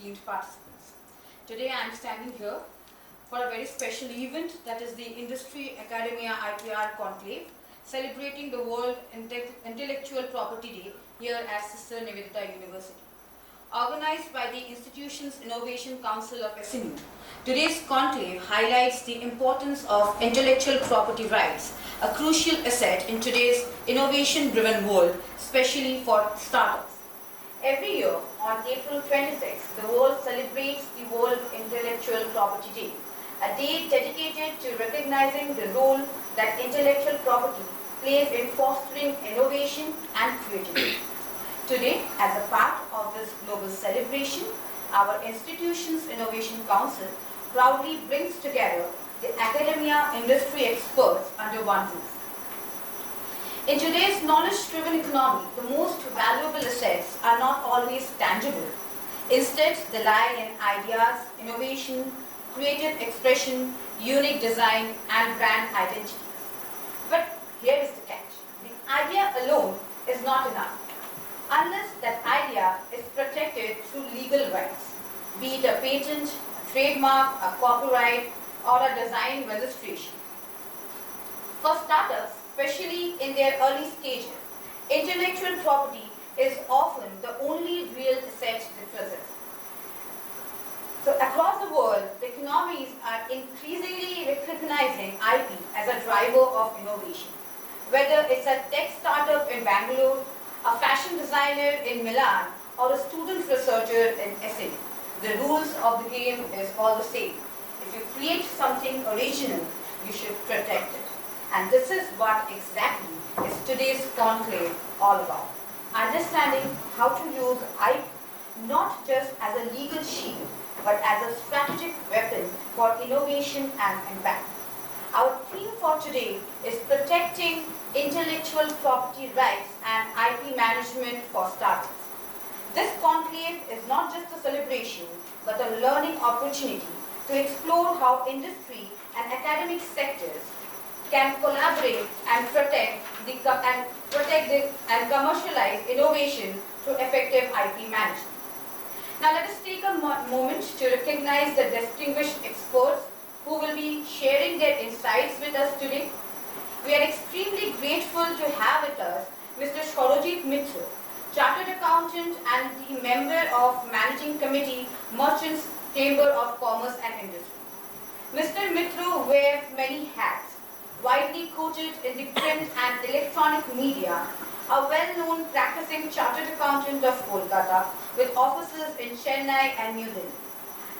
esteemed participants. Today I am standing here for a very special event, that is the Industry Academia IPR Conclave, celebrating the World Intellectual Property Day here at Sister Nivedita University. Organized by the institution's Innovation Council of SMU, today's conclave highlights the importance of intellectual property rights, a crucial asset in today's innovation-driven world, especially for startups. Every year, on April 26, the world celebrates the World Intellectual Property Day, a day dedicated to recognizing the role that intellectual property plays in fostering innovation and creativity. Today, as a part of this global celebration, our institution's Innovation Council proudly brings together the academia industry experts under one roof. In today's knowledge-driven economy, the most valuable assets are not always tangible. Instead, they lie in ideas, innovation, creative expression, unique design, and brand identity. But here is the catch. The idea alone is not enough, unless that idea is protected through legal rights, be it a patent, a trademark, a copyright, or a design registration. For startups, especially in their early stages, intellectual property is often the only real asset they possess. So across the world, the economies are increasingly recognizing IP as a driver of innovation. Whether it's a tech startup in Bangalore, a fashion designer in Milan, or a student researcher in SMU, the rules of the game is all the same. If you create something original, you should protect it. And this is what exactly is today's conclave all about. Understanding how to use IP not just as a legal shield, but as a strategic weapon for innovation and impact. Our theme for today is protecting intellectual property rights and IP management for startups. This conclave is not just a celebration, but a learning opportunity to explore how industry and academic sectors can collaborate and protect and commercialize innovation through effective IP management. Now let us take a moment to recognize the distinguished experts who will be sharing their insights with us today. We are extremely grateful to have with us Mr. Saurojit Mitra, Chartered Accountant and the member of Managing Committee, Merchants Chamber of Commerce and Industry. Mr. Mitra wears many hats, widely quoted in the print and electronic media, a well-known practicing Chartered Accountant of Kolkata with offices in Chennai and New Delhi,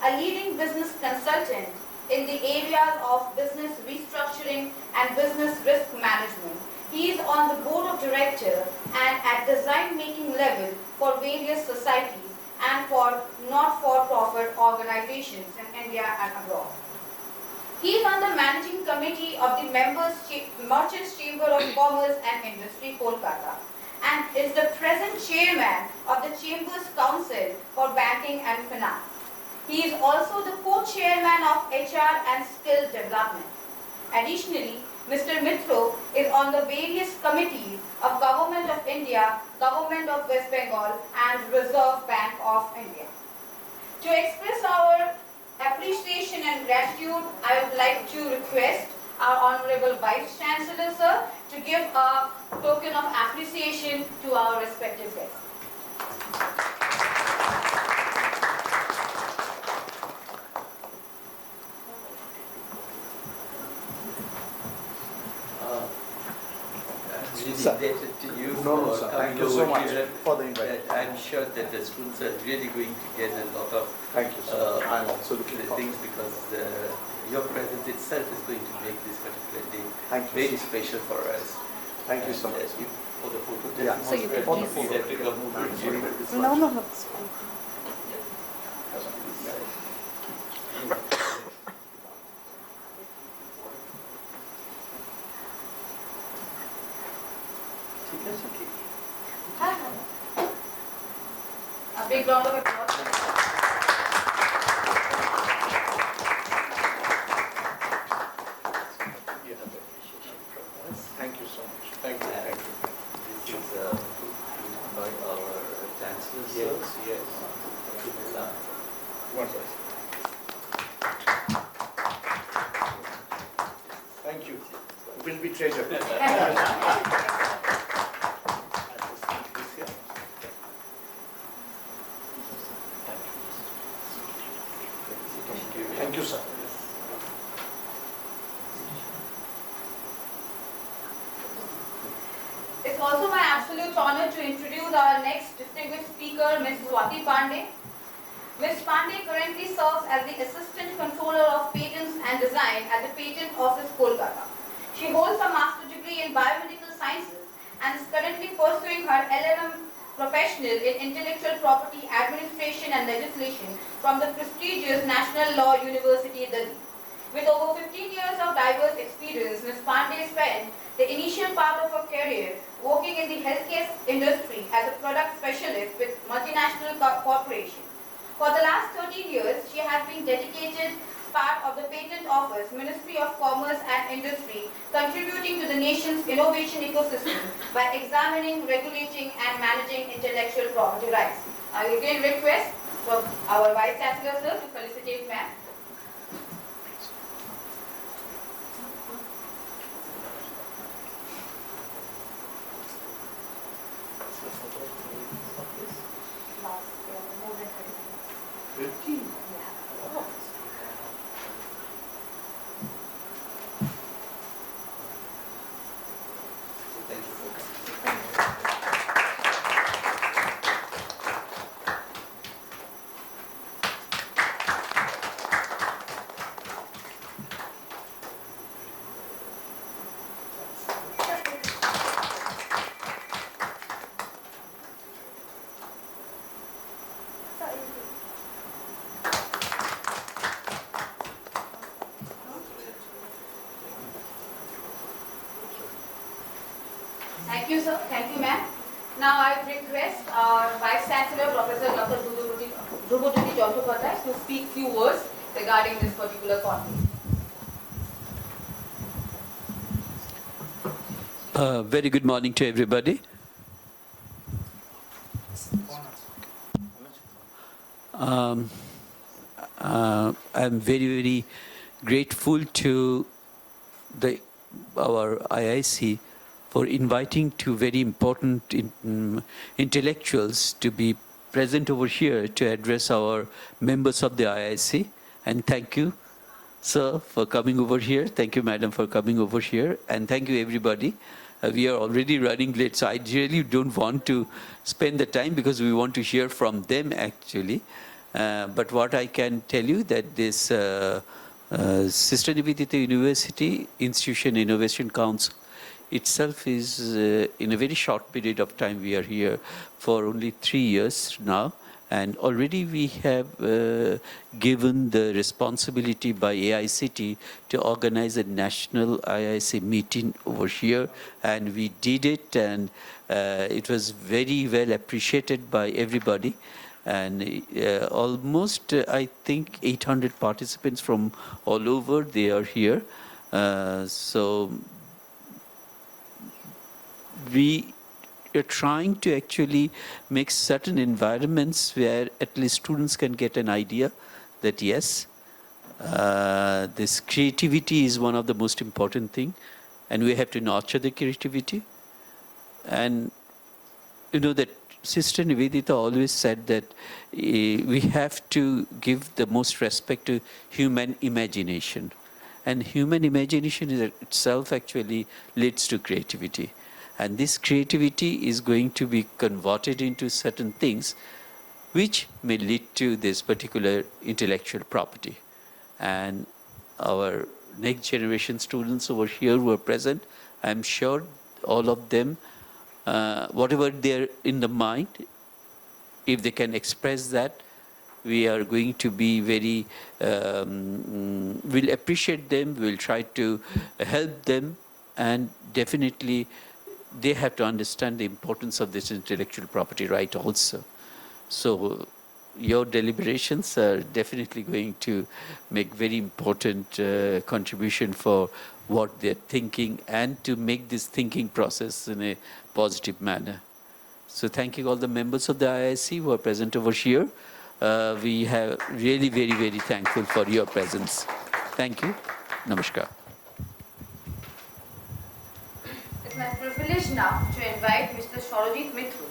a leading business consultant in the areas of business restructuring and business risk management. He is on the board of directors and at design-making level for various societies and for not-for-profit organizations in India and abroad. He is on the managing committee of the Merchants Chamber of Commerce and Industry, Kolkata, and is the present chairman of the Chamber's Council for Banking and Finance. He is also the co-chairman of HR and Skill Development. Additionally, Mr. Mitra is on the various committees of Government of India, Government of West Bengal, and Reserve Bank of India. To express our appreciation and gratitude, I would like to request our Honorable Vice Chancellor, sir, to give a token of appreciation to our respective guests. Indebted to you No, sir. Thank you so much for the invite. I'm sure that the students are really going to get a lot of Thank you, sir. I'm absolutely things because your presence itself is going to make this particular day very special for us. Thank you so much. For the photo. Yeah. So you can For the please- photo. No. A big round of applause. Thank you so much. Thank you. Thank you. This is by our Chancellor, sir. Yes. To will be treasured. Thank you, sir. It's also my absolute honor to introduce our next distinguished speaker, Ms. Swati Pandey. Ms. Pandey currently serves as the Assistant Controller of Patents and Design at the Patent Office, Kolkata. She holds a master's degree in biomedical sciences and is currently pursuing her LLM professional in intellectual property administration and legislation from the prestigious National Law University, Delhi. With over 15 years of diverse experience, Ms. Pandey spent the initial part of her career working in the healthcare industry as a product specialist with multinational corporations. For the last 13 years, she has been dedicated part of the Patent Office, Ministry of Commerce and Industry, contributing to the nation's innovation ecosystem by examining, regulating and managing intellectual property rights. I will again request for our Vice Chancellor, sir, to felicitate ma'am. Thank you, sir. Thank you, ma'am. Now I request our Vice Chancellor, Professor Dr. Nivedita Chattopadhyay, to speak few words regarding this particular conference. Very good morning to everybody. I'm very grateful to our IIC for inviting two very important intellectuals to be present over here to address our members of the IIC. And thank you, sir, for coming over here. Thank you, madam, for coming over here. And thank you, everybody. We are already running late, so I really don't want to spend the time because we want to hear from them, actually. But what I can tell you that this Sister Nivedita University Institution Innovation Council itself is in a very short period of time. We are here for only 3 years now, and already we have given the responsibility by AICT to organize a national IIC meeting over here, and we did it, and it was very well appreciated by everybody. And almost, I think, 800 participants from all over, they are here. So we are trying to actually make certain environments where at least students can get an idea that yes, this creativity is one of the most important thing, and we have to nurture the creativity. And you know that Sister Nivedita always said that we have to give the most respect to human imagination. And human imagination is itself actually leads to creativity. And this creativity is going to be converted into certain things which may lead to this particular intellectual property. And our next generation students over here who are present, I'm sure all of them, whatever they're in the mind, if they can express that, we are going to be very, we'll appreciate them, we'll try to help them, and definitely they have to understand the importance of this intellectual property right also. So your deliberations are definitely going to make very important contribution for what they're thinking and to make this thinking process in a positive manner. So thank you all the members of the IIC who are present over here. We are really very thankful for your presence. Thank you. Namaskar. privileged now to invite Mr. Shorojit Mithru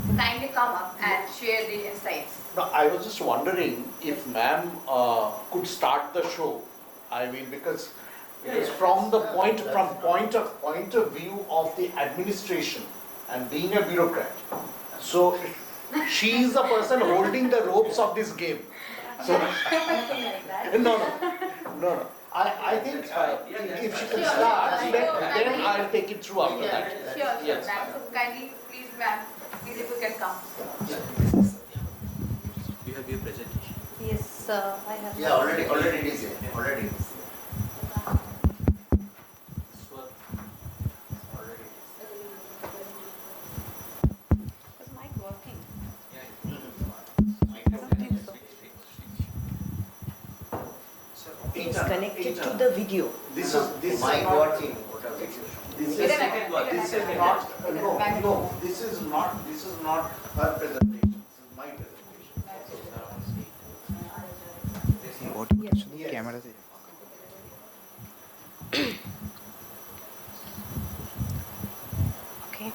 to kindly come up and share the insights. No, I was just wondering if ma'am could start the show. I mean, because it is from the point of view of the administration and being a bureaucrat. So she is the person holding the ropes of this game. So Nothing like that. no. I think if she can start, then I'll take it through after that. Sure, Yes. ma'am. So kindly, please, ma'am, please if you can come. You have your presentation. Yes, I have. Yeah, already it is here, already. Is mic working? It is connected to the video. This is Mic not. working, whatever. This Wait is a minute, this is not. No. This is not her presentation. This is my presentation. Yes. Camera से Okay.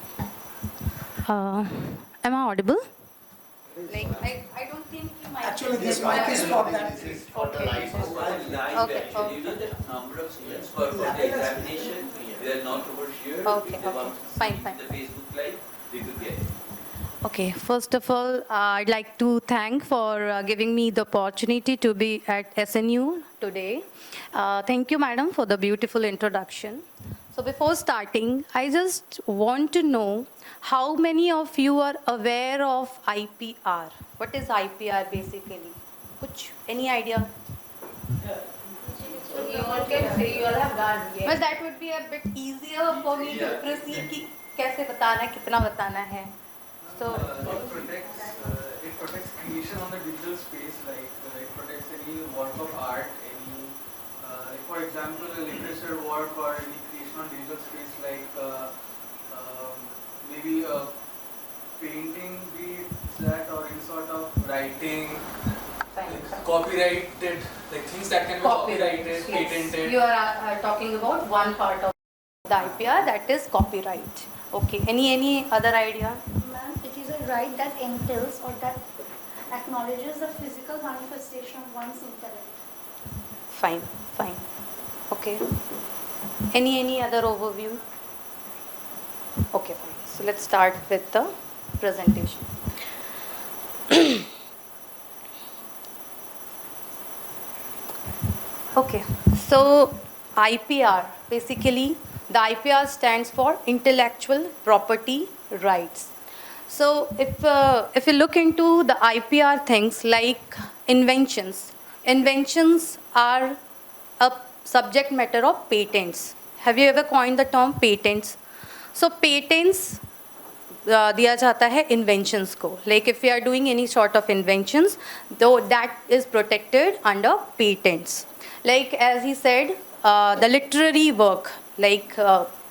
Am I audible? Like, I don't think you might. Actually, this mic is for that. This is for the live. Okay, actually. You know the number of students for the examination, they are not over here. Okay, If they okay. want to Fine, see fine. the Facebook live, they could get it. Okay, first of all, I'd like to thank for giving me the opportunity to be at SNU today. Thank you, madam, for the beautiful introduction. So before starting, I just want to know how many of you are aware of IPR? What is IPR basically? Any idea? So you all can say you all have done. Yes. Well, that would be a bit easier for me to proceed कि कैसे बताना है, कितना बताना है. So, it protects creation on the digital space, like it protects any work of art, any, like for example, a literature work or any creation on digital space, like maybe a painting, be that, or any sort of writing, like copyrighted, like things that can be copyrighted, yes. patented. You are talking about one part of the IPR, that is copyright. Okay. Any other idea? Ma'am, it is a right that entails or that acknowledges the physical manifestation of one's intellect. Fine. Okay. Any other overview? Okay, fine. So let's start with the presentation. Okay. So IPR, basically the IPR stands for Intellectual Property Rights. So if you look into the IPR things like inventions are a subject matter of patents. Have you ever coined the term patents? So patents दिया जाता है inventions को. Like if we are doing any sort of inventions, though that is protected under patents. Like as he said, the literary work, like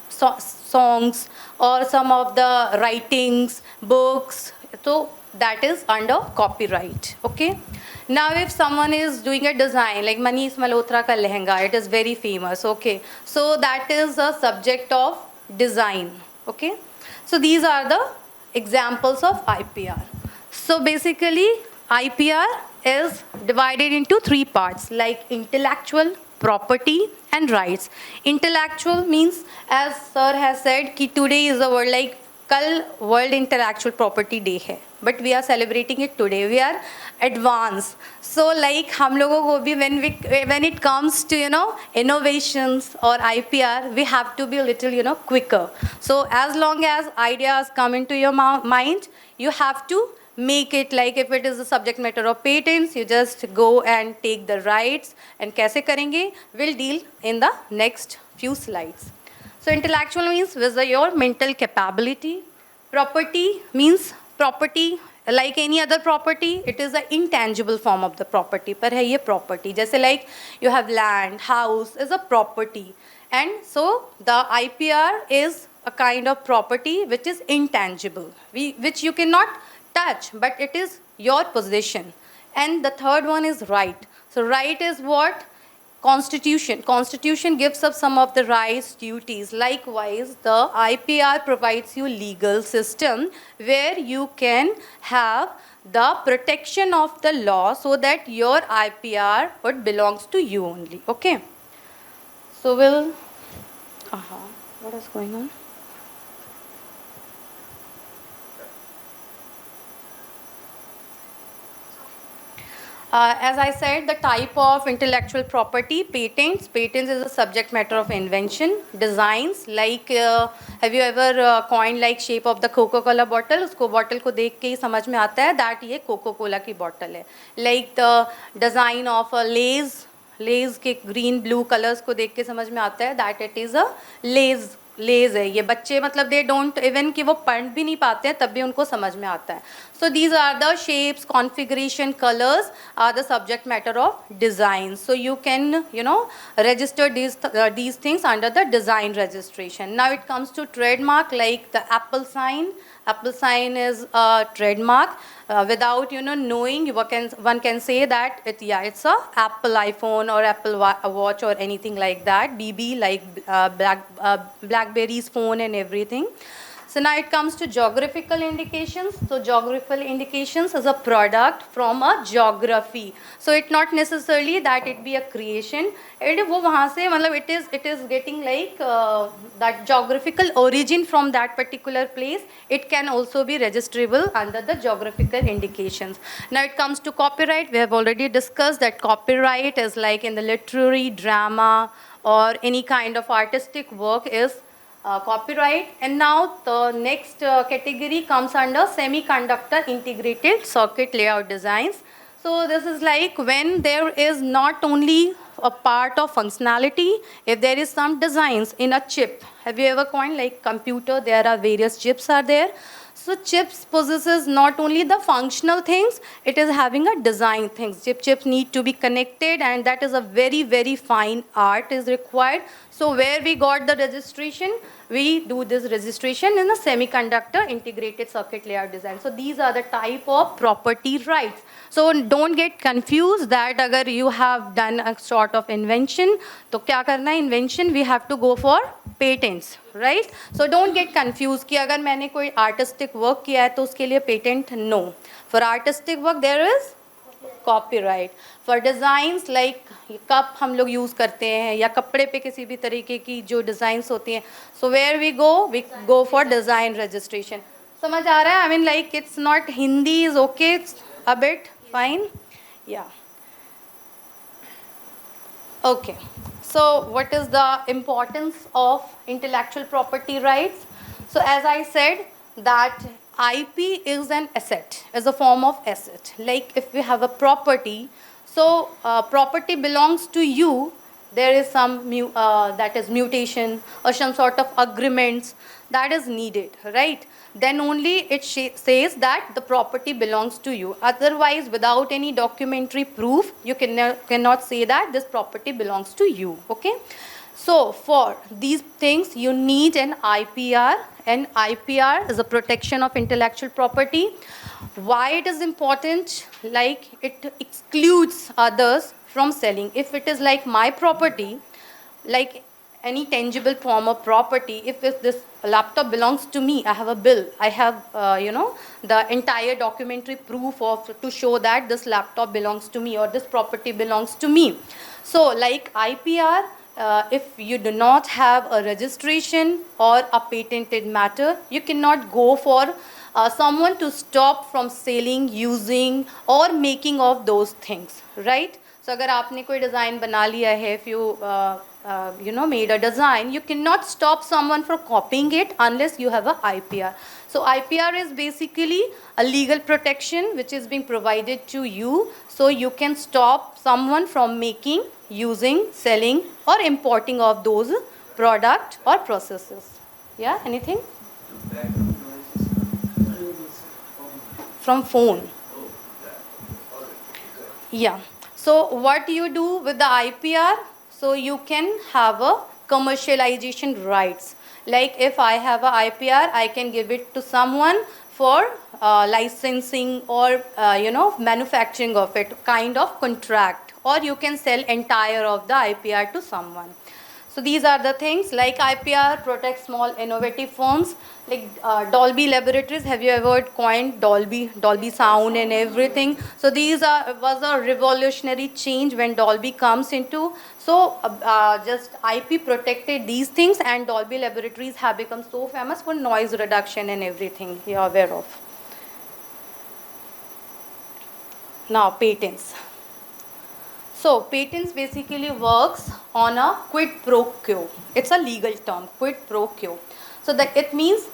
songs or some of the writings, books, so that is under copyright. Okay. Now if someone is doing a design like Manish Malhotra ka lehenga, it is very famous. Okay. So that is a subject of design. Okay. So these are the examples of IPR. So basically IPR is divided into three parts like intellectual, property and rights. Intellectual means, as sir has said, कि today is the world, like कल World Intellectual Property Day है, but we are celebrating it today. We are advanced. So like हम लोगों को भी when it comes to innovations or IPR, we have to be a little quicker. So as long as ideas come into your mind, you have to make it, like if it is the subject matter of patents, you just go and take the rights. And कैसे करेंगे? We'll deal in the next few slides. So intellectual means your mental capability. Property means property, like any other property, it is an intangible form of the property. पर है ये property. जैसे like you have land, house is a property. And so the IPR is a kind of property which is intangible, which you cannot touch, but it is your possession. And the third one is right. So right is what? Constitution gives up some of the rights, duties. Likewise, the IPR provides you legal system where you can have the protection of the law so that your IPR would belongs to you only. Okay. So what is going on? As I said, the type of intellectual property, patents. Patents is a subject matter of invention. Designs, like have you ever coined like shape of the Coca-Cola bottle? उसको bottle को देख के ही समझ में आता है that ये Coca-Cola की bottle है. Like the design of a Lays के green blue colors को देख के समझ में आता है that it is a Lays है. ये बच्चे मतलब they don't even कि वो पढ़ भी नहीं पाते हैं तब भी उनको समझ में आता है. So these are the shapes, configuration, colors are the subject matter of design. So you can, register these things under the design registration. Now it comes to trademark, like the Apple sign. Apple sign is a trademark. Without knowing, one can say that it's a Apple iPhone or Apple Watch or anything like that. BB like BlackBerry's phone and everything. So now it comes to geographical indications. So geographical indications is a product from a geography. So it's not necessarily that it be a creation. वो वहाँ से मतलब it is getting like that geographical origin from that particular place. It can also be registrable under the geographical indications. Now it comes to copyright. We have already discussed that copyright is like in the literary, drama, or any kind of artistic work is copyright. And now the next category comes under semiconductor integrated circuit layout designs. So this is like when there is not only a part of functionality, if there is some designs in a chip. Have you ever coined like computer? There are various chips are there. So chips possesses not only the functional things, it is having a design things. Chips need to be connected, and that is a very, very fine art is required. So where we got the registration, we do this registration in a semiconductor integrated circuit layout design. So these are the type of property rights. So don't get confused that agar you have done a sort of invention, तो क्या करना है invention? We have to go for patents, right? So don't get confused कि अगर मैंने कोई artistic work किया है तो उसके लिए patent, no. For artistic work there is copyright. For designs like cup हम लोग यूज़ करते हैं या कपड़े पे किसी भी तरीके की जो डिज़ाइंस होती हैं, so where we go for design registration. समझ आ रहा है? I mean like it's not Hindi is okay, it's a bit fine, yeah. Okay, so what is the importance of intellectual property rights? So as I said that IP is an asset, is a form of asset. Like if we have a property, so property belongs to you, there is some that is mutation or some sort of agreements that is needed, right? Then only it says that the property belongs to you. Otherwise, without any documentary proof, you cannot say that this property belongs to you, okay? So for these things, you need an IPR, and IPR is a protection of intellectual property. Why it is important? Like it excludes others from selling. If it is like my property, like any tangible form of property, if this laptop belongs to me, I have a bill, I have the entire documentary proof to show that this laptop belongs to me or this property belongs to me. So like IPR, if you do not have a registration or a patented matter, you cannot go for someone to stop from selling, using or making of those things, right? So अगर आपने कोई design बना लिया है, if you made a design, you cannot stop someone from copying it unless you have a IPR. So IPR is basically a legal protection which is being provided to you, so you can stop someone from making, using, selling or importing of those product or processes. Yeah, anything? From phone. Yeah. So what you do with the IPR? So you can have a commercialization rights. Like if I have a IPR, I can give it to someone for licensing or manufacturing of it, kind of contract, or you can sell entire of the IPR to someone. So these are the things like IPR protects small innovative firms like Dolby Laboratories. Have you ever coined Dolby sound and everything? So these was a revolutionary change when Dolby comes into. So just IP protected these things, and Dolby Laboratories have become so famous for noise reduction and everything you are aware of. Now patents. So patents basically works on a quid pro quo. It's a legal term, quid pro quo. So that it means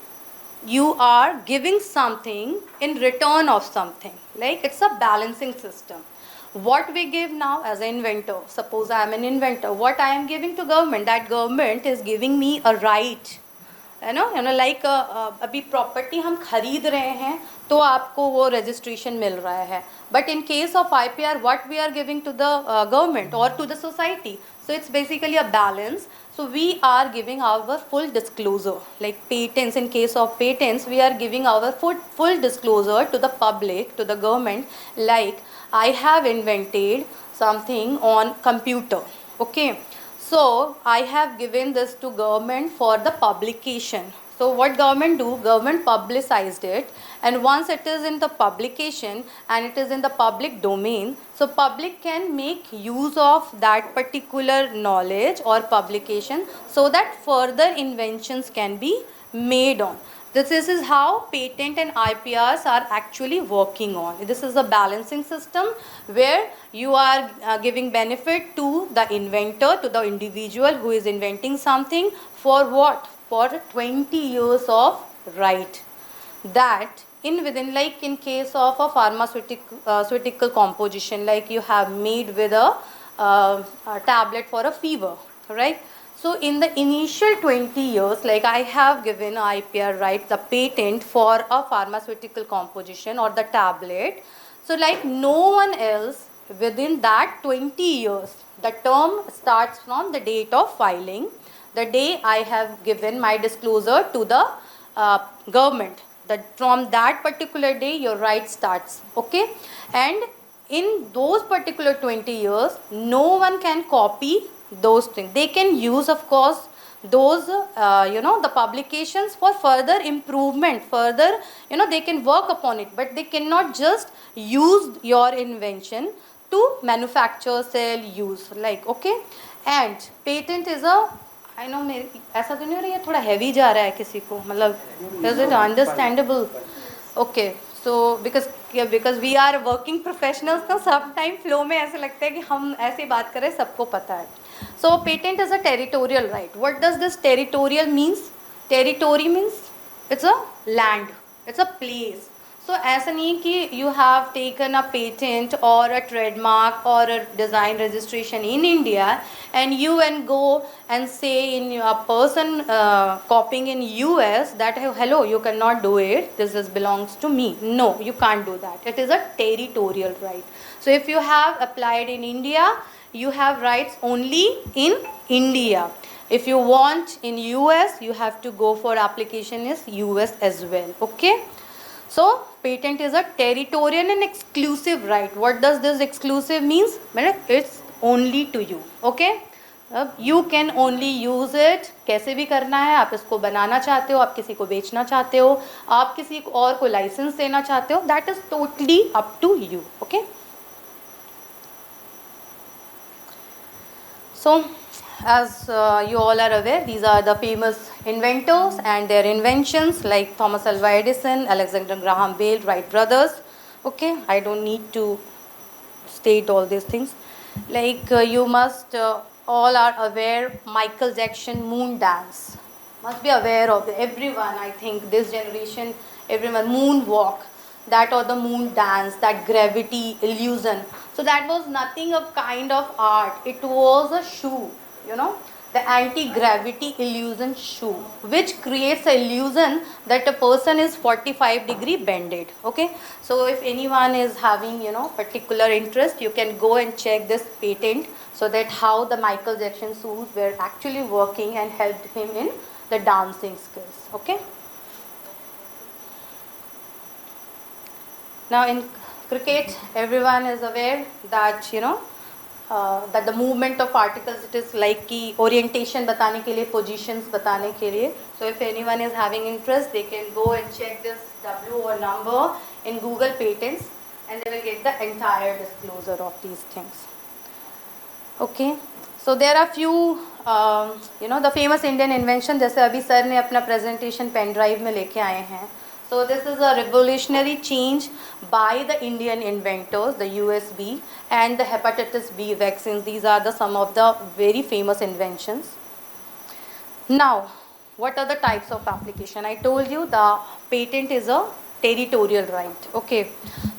you are giving something in return of something. Like it's a balancing system. What we give now as an inventor, suppose I am an inventor, what I am giving to government, that government is giving me a right. Like अभी property हम खरीद रहे हैं तो आपको वो registration मिल रहा है, but in case of IPR what we are giving to the government और to the society, so it's basically a balance. So we are giving our full disclosure, like patents. In case of patents, we are giving our full disclosure to the public, to the government. Like I have invented something on computer, okay. So I have given this to government for the publication. So what government do? Government publicized it, and once it is in the publication and it is in the public domain, so public can make use of that particular knowledge or publication so that further inventions can be made on. This is how patent and IPRs are actually working on. This is a balancing system where you are giving benefit to the inventor, to the individual who is inventing something, for what? For 20 years of right. That within, like in case of a pharmaceutical composition, like you have made with a tablet for a fever, right? So in the initial 20 years, like I have given IPR right, the patent for a pharmaceutical composition or the tablet. So like no one else within that 20 years, the term starts from the date of filing, the day I have given my disclosure to the government. That from that particular day your right starts, okay. And in those particular 20 years, no one can copy those things. They can use, of course, those the publications for further improvement, further they can work upon it, but they cannot just use your invention to manufacture, sell, use, like, okay. And patent is a, I know ऐसा तो नहीं हो रहा है, थोड़ा heavy जा रहा है किसी को, मतलब is it understandable? Okay, so because we are working professionals, तो सब time flow में ऐसे लगता है कि हम ऐसे बात करें, सबको पता है. So patent is a territorial right. What does this territorial means? Territory means it's a land, it's a place. So ऐसा नहीं कि you have taken a patent or a trademark or a design registration in India and you go and say in a person copying in US that hello, you cannot do it, this belongs to me. No, you can't do that. It is a territorial right. So if you have applied in India, you have rights only in India. If you want in US, you have to go for application is US as well, okay. So patent is a territorial and exclusive right. What does this exclusive means? It's only to you, okay. You can only use it. कैसे भी करना है, आप इसको बनाना चाहते हो, आप किसी को बेचना चाहते हो, आप किसी और को लाइसेंस देना चाहते हो, that is totally up to you, okay. So as you all are aware, these are the famous inventors and their inventions like Thomas Alva Edison, Alexander Graham Bell, Wright brothers, okay. I don't need to state all these things. Like you must all are aware Michael Jackson moon dance, must be aware of everyone. I think this generation, everyone, moonwalk, that or the moon dance, that gravity illusion. So that was nothing of kind of art, it was a shoe, the anti-gravity illusion shoe, which creates an illusion that a person is 45-degree bended, okay. So if anyone is having particular interest, you can go and check this patent, so that how the Michael Jackson shoes were actually working and helped him in the dancing skills, okay. Now in cricket, everyone is aware that that the movement of particles, it is like ki orientation बताने के लिए, positions बताने के लिए. So if anyone is having interest, they can go and check this W or number in Google Patents, and they will get the entire disclosure of these things. Okay, so there are few the famous Indian invention, जैसे अभी sir ने अपना presentation pen drive में लेके आए हैं. So this is a revolutionary change by the Indian inventors, the USB and the hepatitis B vaccines. These are some of the very famous inventions. Now, what are the types of application? I told you the patent is a territorial right. Okay.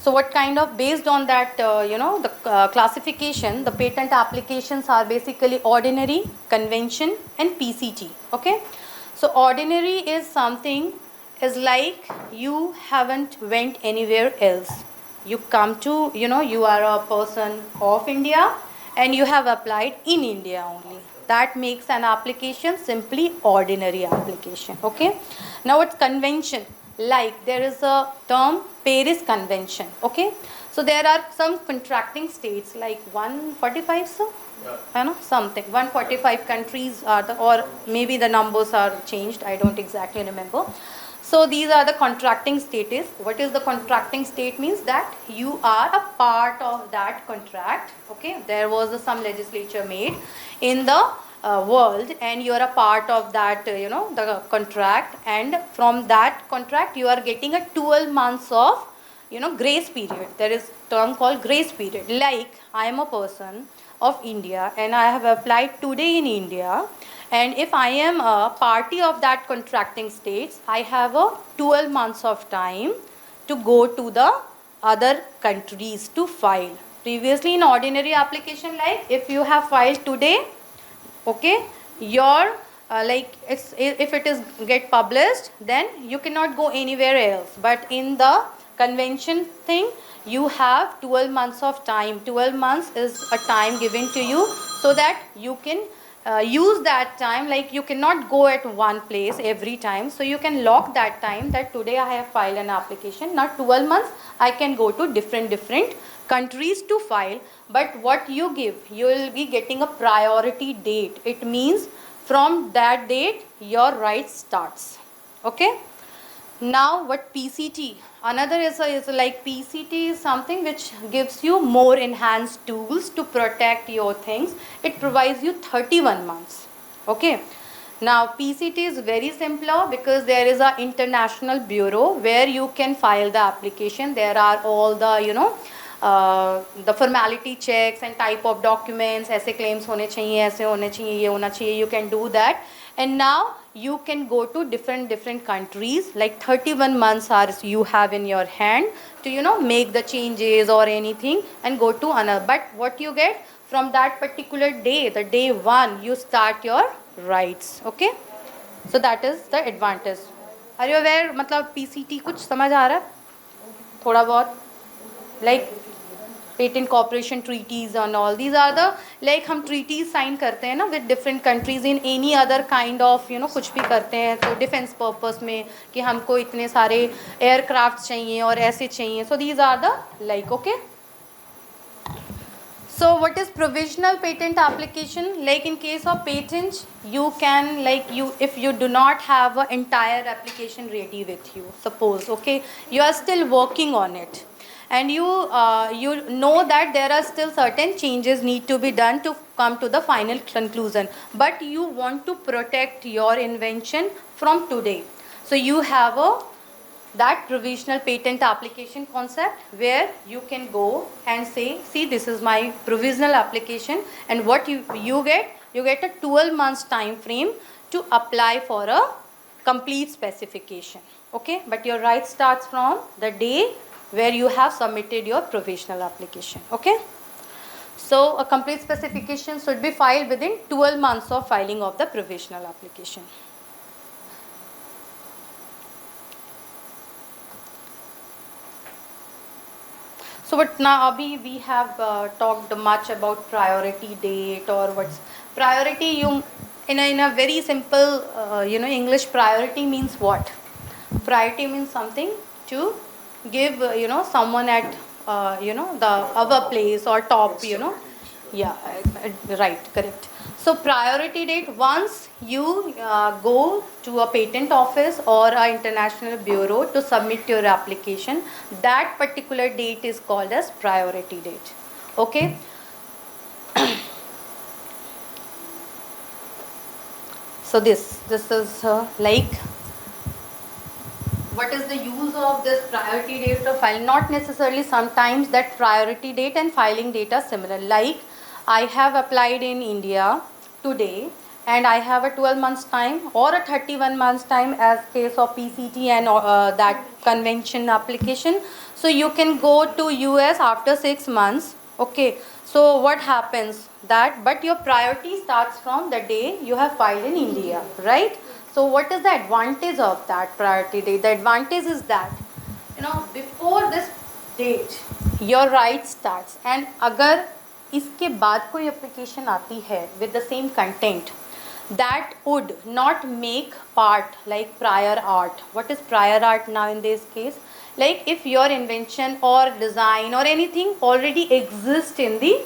So what kind of, based on that, the classification, the patent applications are basically ordinary, convention and PCT. Okay. So ordinary is something, is like you haven't went anywhere else. You come to, you are a person of India and you have applied in India only. That makes an application simply ordinary application. Okay. Now it's convention. Like there is a term Paris Convention. Okay. So there are some contracting states like 145, so something 145 countries are or maybe the numbers are changed. I don't exactly remember. So these are the contracting states. What is the contracting state? Means that you are a part of that contract. Okay, there was some legislature made in the world, and you are a part of that, the contract, and from that contract you are getting a 12 months of, grace period. There is term called grace period. Like I am a person of India and I have applied today in India. And if I am a party of that contracting states, I have a 12 months of time to go to the other countries to file. Previously in ordinary application, like if you have filed today, okay, your if it is get published, then you cannot go anywhere else. But in the convention thing, you have 12 months of time. 12 months is a time given to you so that you can use that time. Like you cannot go at one place every time, so you can lock that time that today I have filed an application. Now 12 months I can go to different countries to file. But what you give, you will be getting a priority date. It means from that date your right starts. Okay. Now what PCT? Another is like PCT is something which gives you more enhanced tools to protect your things. It provides you 31 months. Okay. Now PCT is very simpler because there is a international bureau where you can file the application. There are all the the formality checks and type of documents, ऐसे claims होने चाहिए, ऐसे होने चाहिए, ये होना चाहिए. You can do that, and now you can go to different countries. Like 31 months are you have in your hand to make the changes or anything and go to another. But what you get from that particular day, the day one, you start your rights. Okay, so that is the advantage. Are you aware? मतलब PCT कुछ समझ आ रहा है? थोड़ा बहुत like patent cooperation treaties and all. These are the like हम treaties sign करते हैं ना with different countries in any other kind of कुछ भी करते हैं तो defense purpose में कि हमको इतने सारे aircraft चाहिए और ऐसे चाहिए. So these are the like. Okay. So what is provisional patent application? Like in case of patent, you can if you do not have an entire application ready with you, suppose, okay, you are still working on it, and you know that there are still certain changes need to be done to come to the final conclusion, but you want to protect your invention from today. So you have that provisional patent application concept where you can go and say, see, this is my provisional application, and what you get a 12 months time frame to apply for a complete specification. Okay, but your right starts from the day where you have submitted your provisional application. Okay. So a complete specification should be filed within 12 months of filing of the provisional application. So but now Abhi, we have talked much about priority date or what's priority. You in a very simple English, priority means what? Priority means something to give, someone at, the other place or top, Yeah, right, correct. So priority date, once you go to a patent office or a international bureau to submit your application, that particular date is called as priority date. Okay. So this is like, what is the use of this priority date of file? Not necessarily, sometimes that priority date and filing date are similar. Like, I have applied in India today and I have a 12 months time or a 31 months time as case of PCT and that convention application. So you can go to US after 6 months. Okay. So what happens that, but your priority starts from the day you have filed in India, right? So what is the advantage of that priority date? The advantage is that, before this date, your right starts, and अगर इसके बाद कोई application आती है with the same content, that would not make part like prior art. What is prior art now in this case? Like if your invention or design or anything already exists in the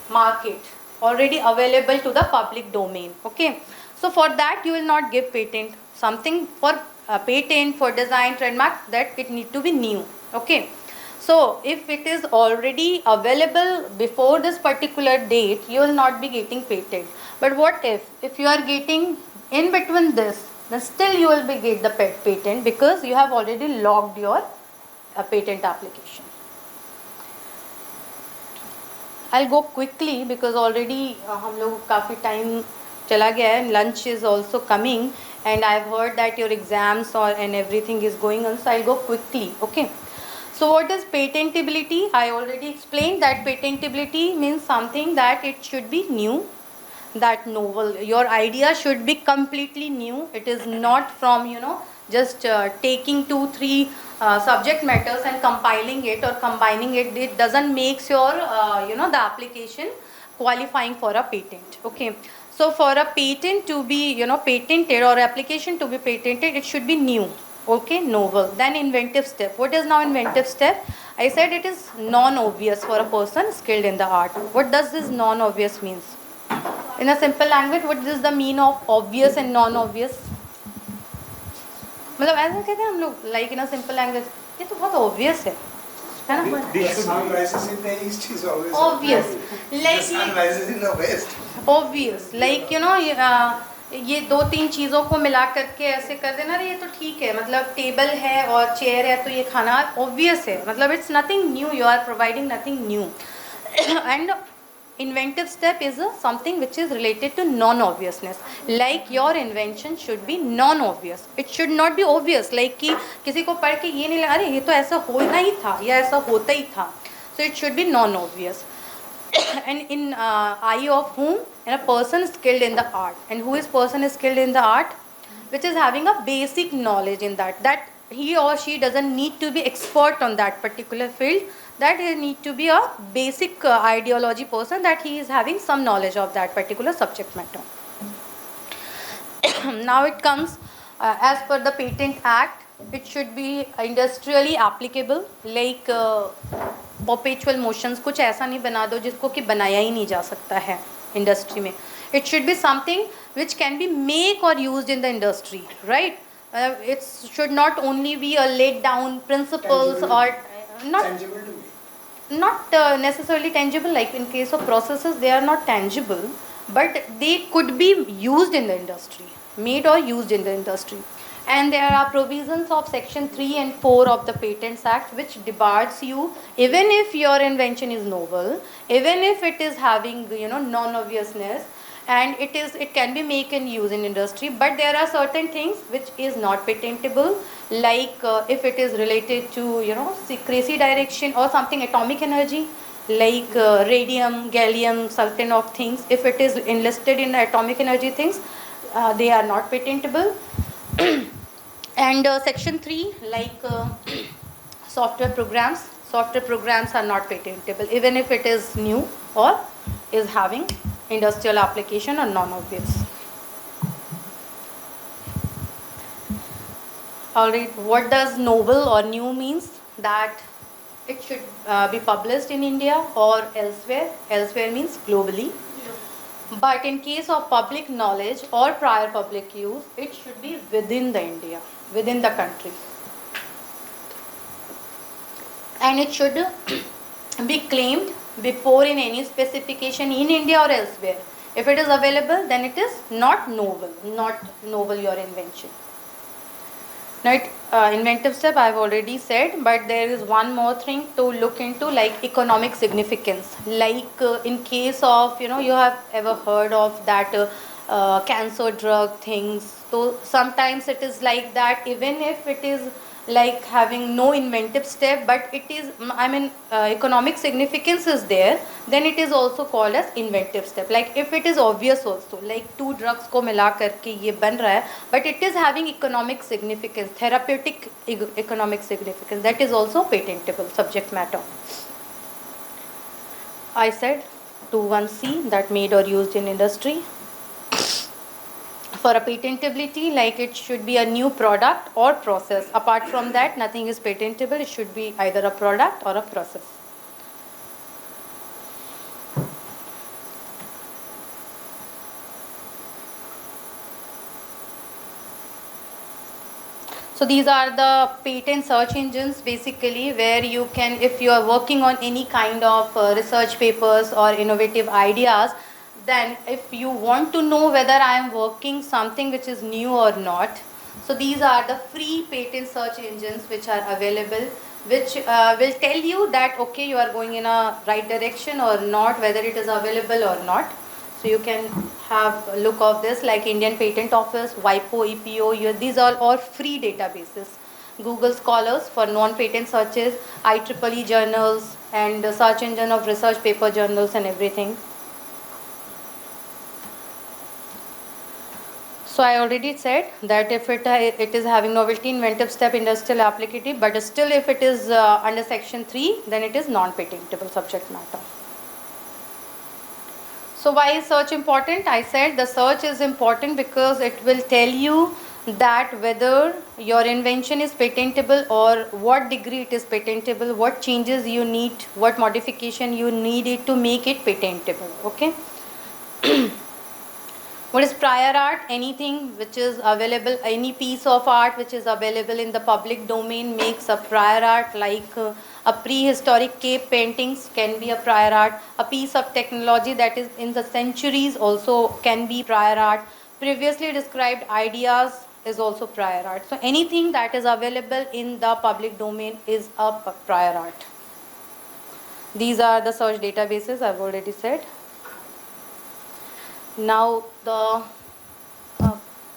market, already available to the public domain. Okay. So for that you will not give patent. Something for patent, for design, trademark, that it need to be new. Okay. So if it is already available before this particular date, you will not be getting patent. But what if you are getting in between this, then still you will be get the patent because you have already logged your patent application. I'll go quickly because already हम लोग काफ़ी time चला गया है. Lunch is also coming and I've heard that your exams and everything is going on, so I'll go quickly. Okay. So what is patentability? I already explained that patentability means something that it should be new, that novel. Your idea should be completely new. It is not from, just taking 2-3 subject matters and compiling it or combining it. It doesn't make your, the application qualifying for a patent. Okay. So for a patent to be, patented or application to be patented, it should be new. Okay, novel. Then inventive step. What is now inventive step? I said it is non-obvious for a person skilled in the art. What does this non-obvious means? In a simple language, what is the mean of obvious and non-obvious? मतलब ऐसा कहते हैं हम लोग, like in a simple language, ये तो बहुत obvious है ना? The sun rises in the east is always obvious. Like the sun rises in the west. Obvious. Like ये 2-3 चीज़ों को मिला करके ऐसे कर देना, ये तो ठीक है, मतलब टेबल है और चेयर है तो ये खाना obvious है, मतलब it's nothing new, you are providing nothing new. And inventive step is something which is related to non-obviousness. Like your invention should be non-obvious. It should not be obvious. Like कि किसी को पढ़ के ये नहीं लगा अरे ये तो ऐसा होना ही था या ऐसा होता ही था. So it should be non-obvious. And in eye of whom? And a person skilled in the art. And who is person is skilled in the art? Which is having a basic knowledge in that he or she doesn't need to be expert on that particular field, that he need to be a basic ideology person, that he is having some knowledge of that particular subject matter. Now it comes, as per the Patent Act, it should be industrially applicable, like perpetual motions. कुछ ऐसा नहीं बना दो जिसको कि बनाया ही नहीं जा सकता है इंडस्ट्री में. It should be something which can be made or used in the industry, right? It should not only be a laid down principles Tangible. or not Tangible to me. not necessarily tangible. Like in case of processes, they are not tangible, but they could be used in the industry, made or used in the industry. And there are provisions of section 3 and 4 of the Patents Act which debars you, even if your invention is novel, even if it is having non-obviousness, and it can be made and used in industry, but there are certain things which is not patentable, like if it is related to secrecy direction or something atomic energy, like radium, gallium, certain of things, if it is enlisted in atomic energy things, they are not patentable. And section 3, like software programs are not patentable, even if it is new or is having industrial application or non-obvious. Alright, what does novel or new means? That it should be published in India or elsewhere. Elsewhere means globally. But in case of public knowledge or prior public use, it should be within the India, within the country. And it should be claimed before in any specification in India or elsewhere. If it is available, then it is not novel your invention. Right, inventive step I've already said, but there is one more thing to look into, like economic significance. Like in case of, you have ever heard of that cancer drug things. So sometimes it is like that, even if it is like having no inventive step, but it is, economic significance is there, then it is also called as inventive step. Like if it is obvious also, like two drugs को मिला करके ये बन रहा है, but it is having economic significance, therapeutic economic significance, that is also patentable subject matter. I said 21C, that made or used in industry. For a patentability, like it should be a new product or process. Apart from that, nothing is patentable. It should be either a product or a process. So these are the patent search engines basically, where you can, if you are working on any kind of research papers or innovative ideas, then if you want to know whether I am working something which is new or not, so these are the free patent search engines which are available, which will tell you that okay, you are going in a right direction or not, whether it is available or not. So you can have a look of this, like Indian Patent Office, WIPO, EPO, these are all free databases. Google Scholars for non-patent searches, IEEE journals, and the search engine of research paper journals and everything. So I already said that if it is having novelty, inventive step, industrial applicative, but still if it is under section 3, then it is non-patentable subject matter. So why is search important? I said the search is important because it will tell you that whether your invention is patentable or what degree it is patentable, what changes you need, what modification you need it to make it patentable. Okay. What is prior art? Anything which is available, any piece of art which is available in the public domain makes a prior art, like a prehistoric cave paintings can be a prior art. A piece of technology that is in the centuries also can be prior art. Previously described ideas is also prior art. So anything that is available in the public domain is a prior art. These are the search databases I've already said. Now the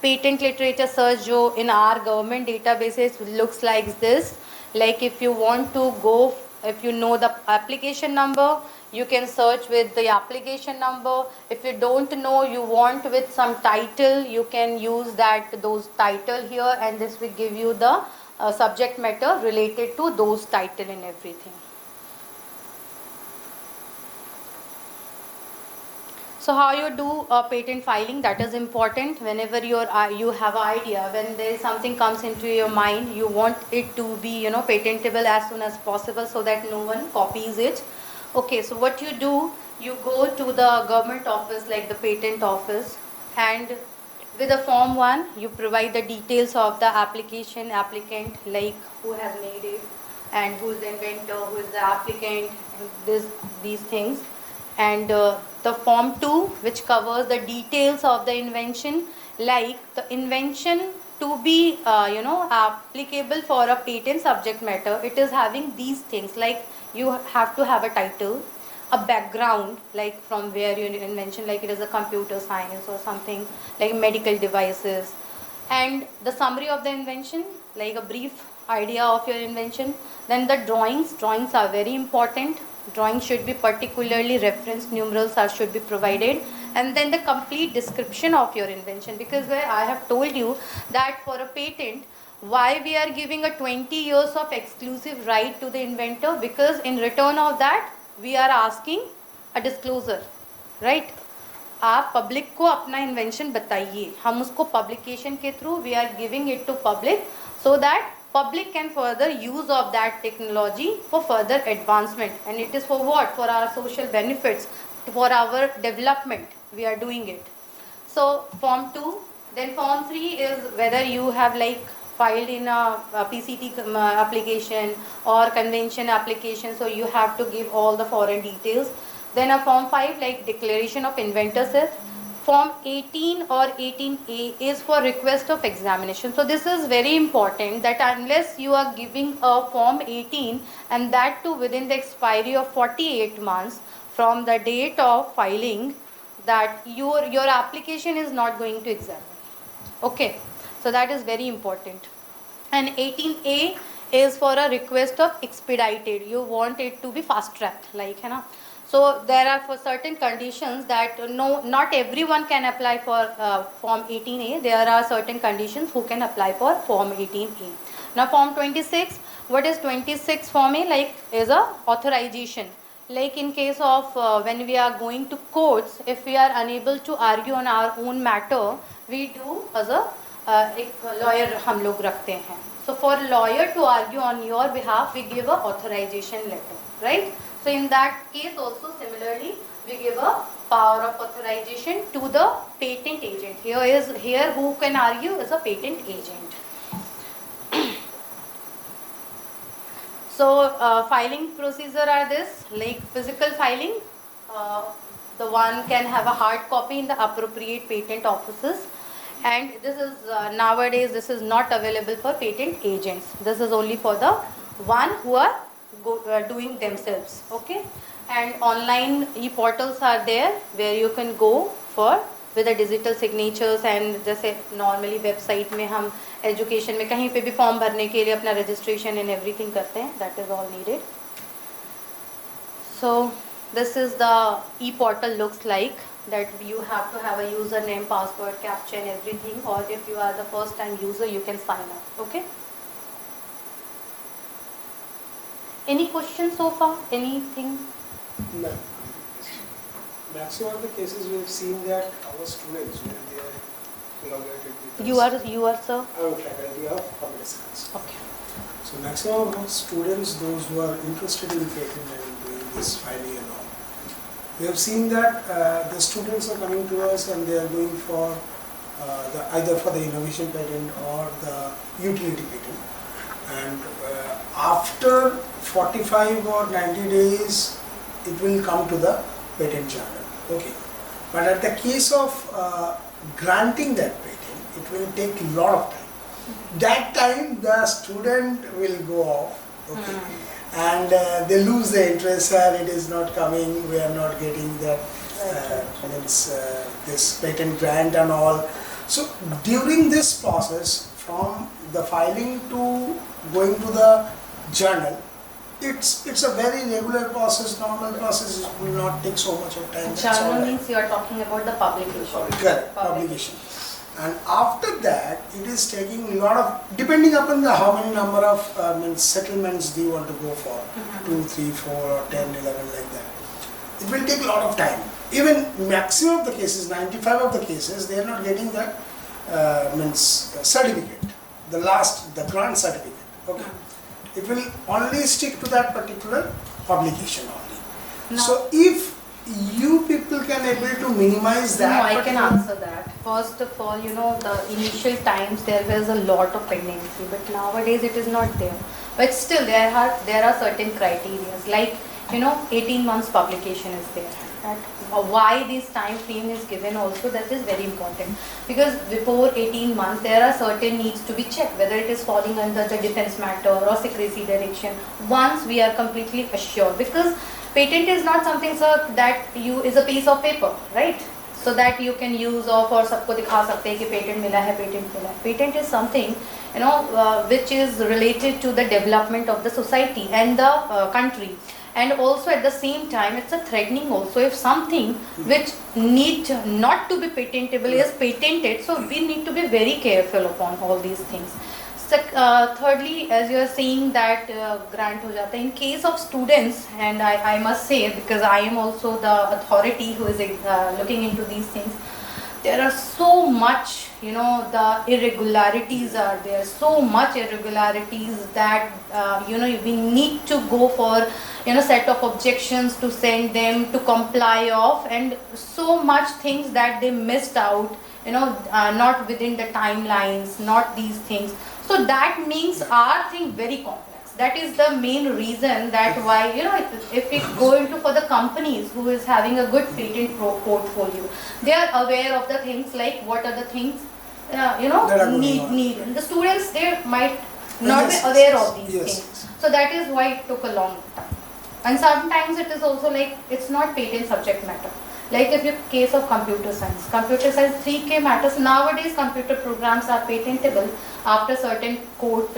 patent literature search jo in our government databases looks like this. Like if you want to go, if you know the application number, you can search with the application number. If you don't know, you want with some title, you can use those title here, and this will give you the subject matter related to those title and everything. So how you do patent filing, that is important. Whenever you have an idea, when there is something comes into your mind, you want it to be patentable as soon as possible so that no one copies it. Okay, so what you do, you go to the government office like the patent office, and with the form 1 you provide the details of the application, applicant, like who has made it and who is the inventor, who is the applicant, and these things. And the form 2, which covers the details of the invention, like the invention to be applicable for a patent subject matter, it is having these things, like you have to have a title, a background, like from where your invention, like it is a computer science or something, like medical devices, and the summary of the invention, like a brief idea of your invention. Then the drawings are very important. Drawings should be particularly referenced, numerals should be provided, and then the complete description of your invention, because where I have told you that for a patent, why we are giving a 20 years of exclusive right to the inventor, because in return of that we are asking a disclosure, right? आप public को अपना invention बताइए, हम उसको publication के through we are giving it to public so that public can further use of that technology for further advancement. And it is for what? For our social benefits, for our development we are doing it. So form 2, then form 3 is whether you have like filed in a PCT application or convention application, so you have to give all the foreign details. Then a form 5 like declaration of inventorship. Form 18 or 18A is for request of examination. So this is very important, that unless you are giving a form 18 and that too within the expiry of 48 months from the date of filing, that your application is not going to examine. Okay, so that is very important. And 18A is for a request of expedited. You want it to be fast tracked, like, you know. So there are for certain conditions that not everyone can apply for form 18A. There are certain conditions who can apply for form 18A. Now form 26, what is 26 form A? Like is a authorization. Like in case of when we are going to courts, if we are unable to argue on our own matter, we do as a lawyer हम लोग रखते हैं. So for lawyer to argue on your behalf, we give a authorization letter, right? So in that case also similarly we give a power of authorization to the patent agent. Here who can argue is a patent agent. So filing procedure are this, like physical filing, the one can have a hard copy in the appropriate patent offices, and this is nowadays this is not available for patent agents. This is only for the one who are doing themselves. Okay, and online e-portals are there where you can go for with the digital signatures, and जैसे normally website में हम education में कहीं पे भी form भरने के लिए अपना registration and everything करते हैं, that is all needed. So this is the e-portal looks like, that you have to have a username, password, captcha and everything, or if you are the first time user you can sign up. Okay. Any questions so far? Anything? No. Maximum of the cases we have seen that our students, when they are collaborated with us. You are sir? I am faculty of public science. Okay. So maximum of students, those who are interested in patent and doing this filing and all, we have seen that the students are coming to us and they are going for either for the innovation patent or the utility patent. And after 45 or 90 days, it will come to the patent journal. Okay. But at the case of granting that patent, it will take a lot of time. That time the student will go off, okay, and they lose the interest, sir, it is not coming, we are not getting that this patent grant and all. So during this process, from the filing to going to the journal, it's a very regular process, normal process, it will not take so much of time. Journal means you are talking about the publication. Correct, publication. And after that, it is taking a lot of, depending upon the how many number of settlements do you want to go for, 2, 3, 4 or 10, 11 like that. It will take a lot of time. Even maximum of the cases, 95 of the cases, they are not getting that certificate, the grant certificate. Okay. It will only stick to that particular publication only. No. So if you people can able to minimize that. No, I can answer that. First of all, you know, the initial times there was a lot of pendency, but nowadays it is not there. But still there are certain criteria, like, you know, 18 months publication is there. That why this time frame is given also, that is very important, because before 18 months there are certain needs to be checked whether it is falling under the defense matter or secrecy direction. Once we are completely assured, because patent is not something, sir, that you is a piece of paper, right? So that you can use or for सबको दिखा सकते हैं कि patent मिला है, patent मिला है. Patent is something, you know, which is related to the development of the society and the country. And also at the same time, it's a threatening also. If something which need not to be patentable is patented, so we need to be very careful upon all these things. Thirdly, as you are saying that grant ho jata, in case of students, and I must say, because I am also the authority who is looking into these things, there are so much, the irregularities are there, so much irregularities that, we need to go for, set of objections to send them to comply of, and so much things that they missed out, not within the timelines, not these things. So that makes our thing very complex. That is the main reason that why, if we go into for the companies who is having a good patent portfolio, they are aware of the things like what are the things, need. And the students, they might not be aware of these things. So that is why it took a long time. And sometimes it is also like, it's not patent subject matter. Like if you case of computer science 3K matters. Nowadays computer programs are patentable after certain court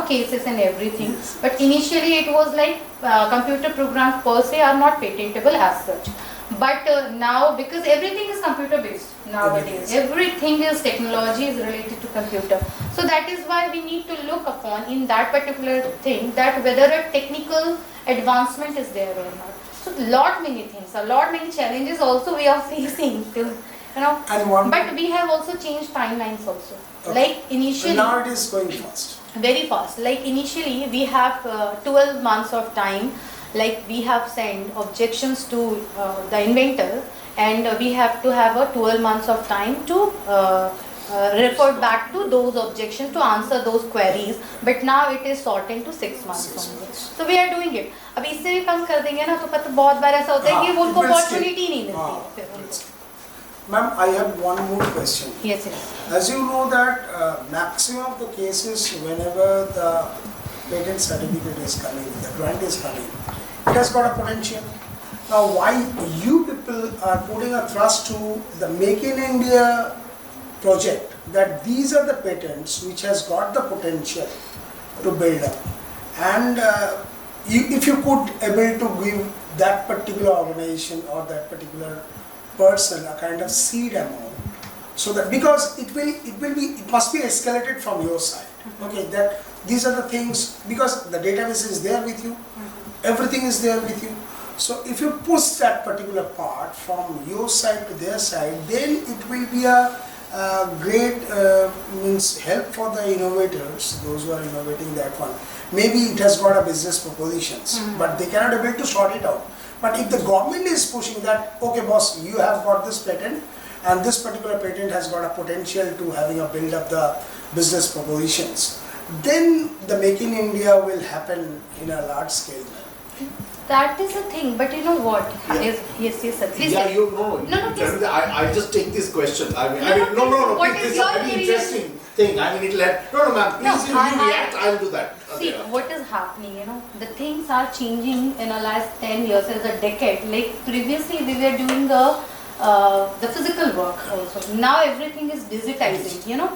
cases and everything. Yes. But initially it was like computer programs per se are not patentable as such. But now, because everything is computer based nowadays, everything is technology is related to computer. So that is why we need to look upon in that particular thing that whether a technical advancement is there or not. So many challenges also we are facing to, but we have also changed timelines also. Like initially, And now it is going fast. very fast. Like initially we have 12 months of time, like we have sent objections to the inventor, and we have to have a 12 months of time to refer back to those objections to answer those queries, but now it is shortened to 6 months only. So we are doing it. अब इससे भी कम कर देंगे ना तो पता बहुत बार ऐसा होता है कि वो उनको opportunity नहीं मिलती फिर उनको. Ma'am, I have one more question. Yes, yes. As you know that maximum of the cases whenever the patent certificate is coming, the grant is coming, it has got a potential. Now why you people are putting a thrust to the Make in India project, that these are the patents which has got the potential to build up, and if you could able to give that particular organization or that particular person a kind of seed amount, so that because it must be escalated from your side. Okay, that these are the things, because the database is there with you, everything is there with you. So if you push that particular part from your side to their side, then it will be a great help for the innovators, those who are innovating that one. Maybe it has got a business propositions, but they cannot able to sort it out. But if the government is pushing that, okay boss, you have got this patent, and this particular patent has got a potential to having a build up the business propositions, then the Make in India will happen in a large scale. That is a thing, but you know what? Yes, sir. Please Yeah, say. you know. No, please. I just take this question. I mean, No, no. what This is is your a very curious- interesting thing. I mean, it'll have. No, ma'am. Please, No, you react. I'll do that. See, what is happening, the things are changing in the last 10 years, as a decade. Like previously we were doing the physical work also. Now everything is digitizing,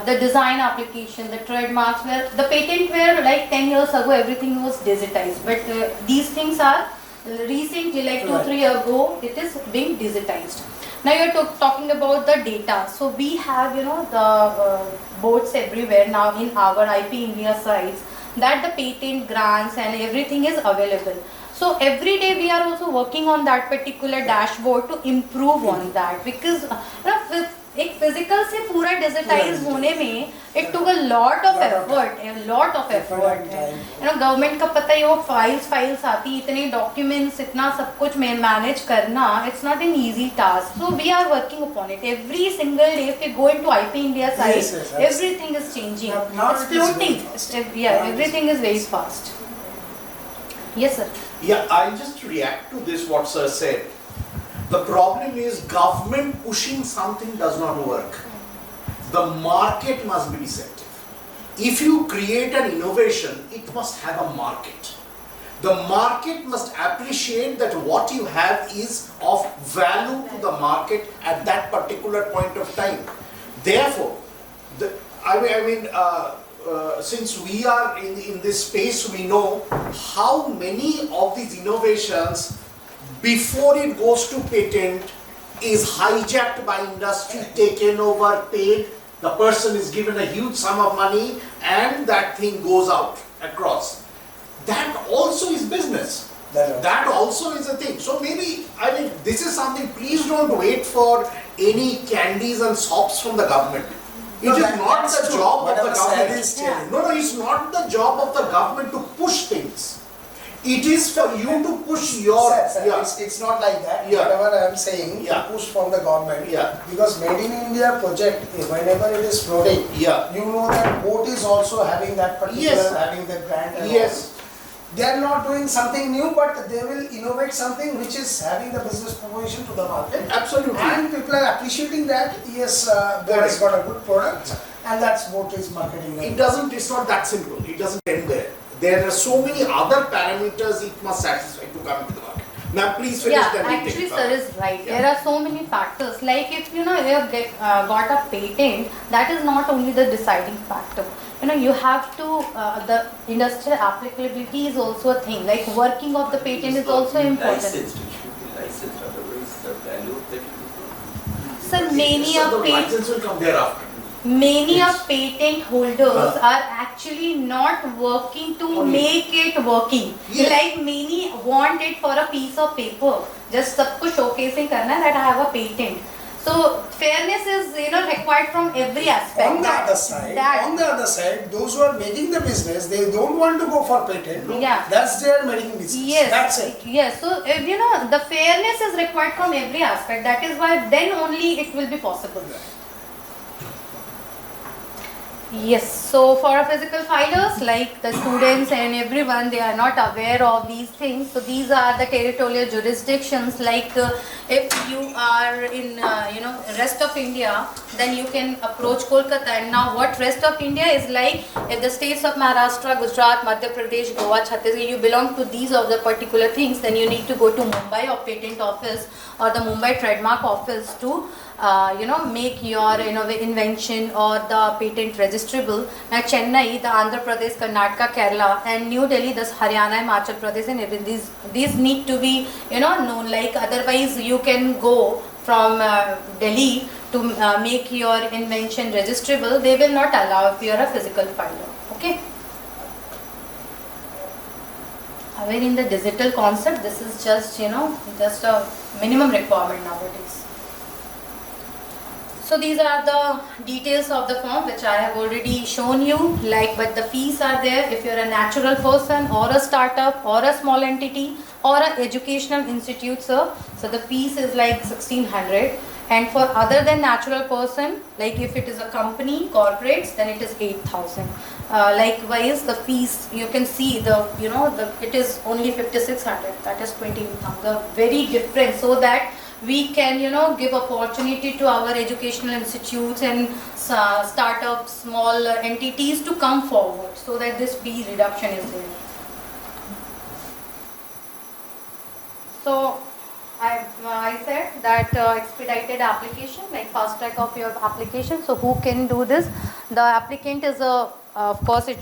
the design application, the trademarks, where the patent were like 10 years ago, everything was digitized. But these things are recently, like 2-3 years ago, it is being digitized. Now you're talking about the data. So we have, the boards everywhere now in our IP India sites, that the patent grants and everything is available. So every day we are also working on that particular dashboard to improve on that, because एक physical से पूरा digitize होने में it took a lot of effort. Government का पता ही वो files आती, इतने documents, इतना सब कुछ manage करना, it's not an easy task. So we are working upon it every single day. If we go into IP India site, Yes, everything is changing. Now It's it is very floating. fast. Everything is very fast. Yes, sir. Yeah, I'll just react to this, what sir said. The problem is government pushing something does not work. The market must be receptive. If you create an innovation, it must have a market. The market must appreciate that what you have is of value to the market at that particular point of time. Therefore, since we are in this space, we know how many of these innovations, before it goes to patent, is hijacked by industry, taken over, paid. The person is given a huge sum of money and that thing goes out across. That also is business. That also is a thing. So maybe, I mean, this is something, please don't wait for any candies and sops from the government. It No, is that- not that's the true. job of the Whatever Syed government. is telling. No, it's not the job of the government to push things. It is for you to push your, Sir, yeah. it's not like that. Yeah. Whatever I am saying, Yeah. push from the government. Yeah. Because Made in India project, whenever it is floating, Yeah. you know that boat is also having that particular, Yes. having the brand. And Yes. all. They are not doing something new, but they will innovate something which is having the business proposition to the market. Absolutely. And people are appreciating that, yes, boat has got a good product, and that's what is marketing. It doesn't, it's not that simple. It doesn't end there. There are so many other parameters it must satisfy to come to the market. Now, please finish Yeah, that. we'll take actually, it sir further. is right. Yeah. There are so many factors. Like if you know you have got a patent, that is not only the deciding factor. You know, you have to the industrial applicability is also a thing. Like working of the patent is also important. Licensed, it should be licensed, otherwise the value of that will So many So of the license will come thereafter. many Yes. of patent holders are actually not working to Only. make it working. Yes. Like many want it for a piece of paper, just सबको showcasing करना that I have a patent. So fairness is required from every aspect. On the other side, those who are making the business, they don't want to go for patent. Yeah. That's their making business. Yes, That's it. yes. So the fairness is required from every aspect. That is why then only it will be possible. Yes, so for physical filers, like the students and everyone, they are not aware of these things. So these are the territorial jurisdictions. Like if you are in, rest of India, then you can approach Kolkata. And now what rest of India is like, if the states of Maharashtra, Gujarat, Madhya Pradesh, Goa, Chhattisgarh, you belong to these of the particular things, then you need to go to Mumbai or patent office or the Mumbai trademark office to make your invention or the patent registrable. Now Chennai, the Andhra Pradesh, Karnataka, Kerala, and New Delhi, this Haryana, Himachal Pradesh, and even these need to be known. Like otherwise, you can go from Delhi to make your invention registrable. They will not allow if you are a physical filer. Okay. However, in the digital concept, this is just just a minimum requirement nowadays. So these are the details of the form which I have already shown you, but the fees are there if you're a natural person or a startup or a small entity or an educational institute, sir. So the fees is like 1600, and for other than natural person, like if it is a company, corporates, then it is 8000. Likewise, the fees you can see it is only 5600, that is 20,000, very different, so that we can give opportunity to our educational institutes and startups, small entities to come forward, so that this fee reduction is there. So I said that expedited application, like fast track of your application. So who can do this? The applicant is of course it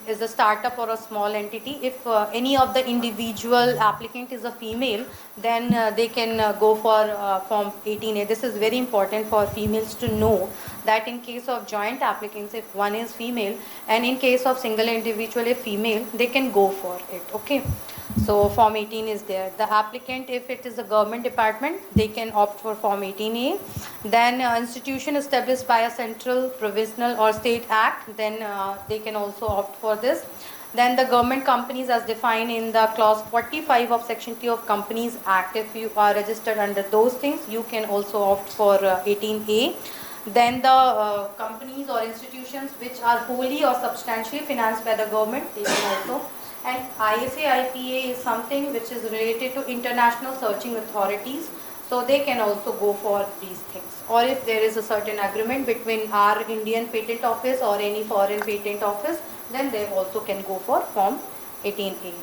is a startup or a small entity. If any of the individual applicant is a female, then they can go for form 18A. This is very important for females to know, that in case of joint applicants, if one is female, and in case of single individual, if female, they can go for it. Okay. So form 18 is there. The applicant, if it is a government department, they can opt for form 18A. Then institution established by a central, provisional or state act, then they can also opt for this. Then the government companies as defined in the clause 45 of section 2 of Companies Act, if you are registered under those things, you can also opt for 18A. Then the companies or institutions which are wholly or substantially financed by the government, they can also. And ISA-IPA is something which is related to international searching authorities, so they can also go for these things. Or if there is a certain agreement between our Indian Patent Office or any foreign patent office, then they also can go for form 18A.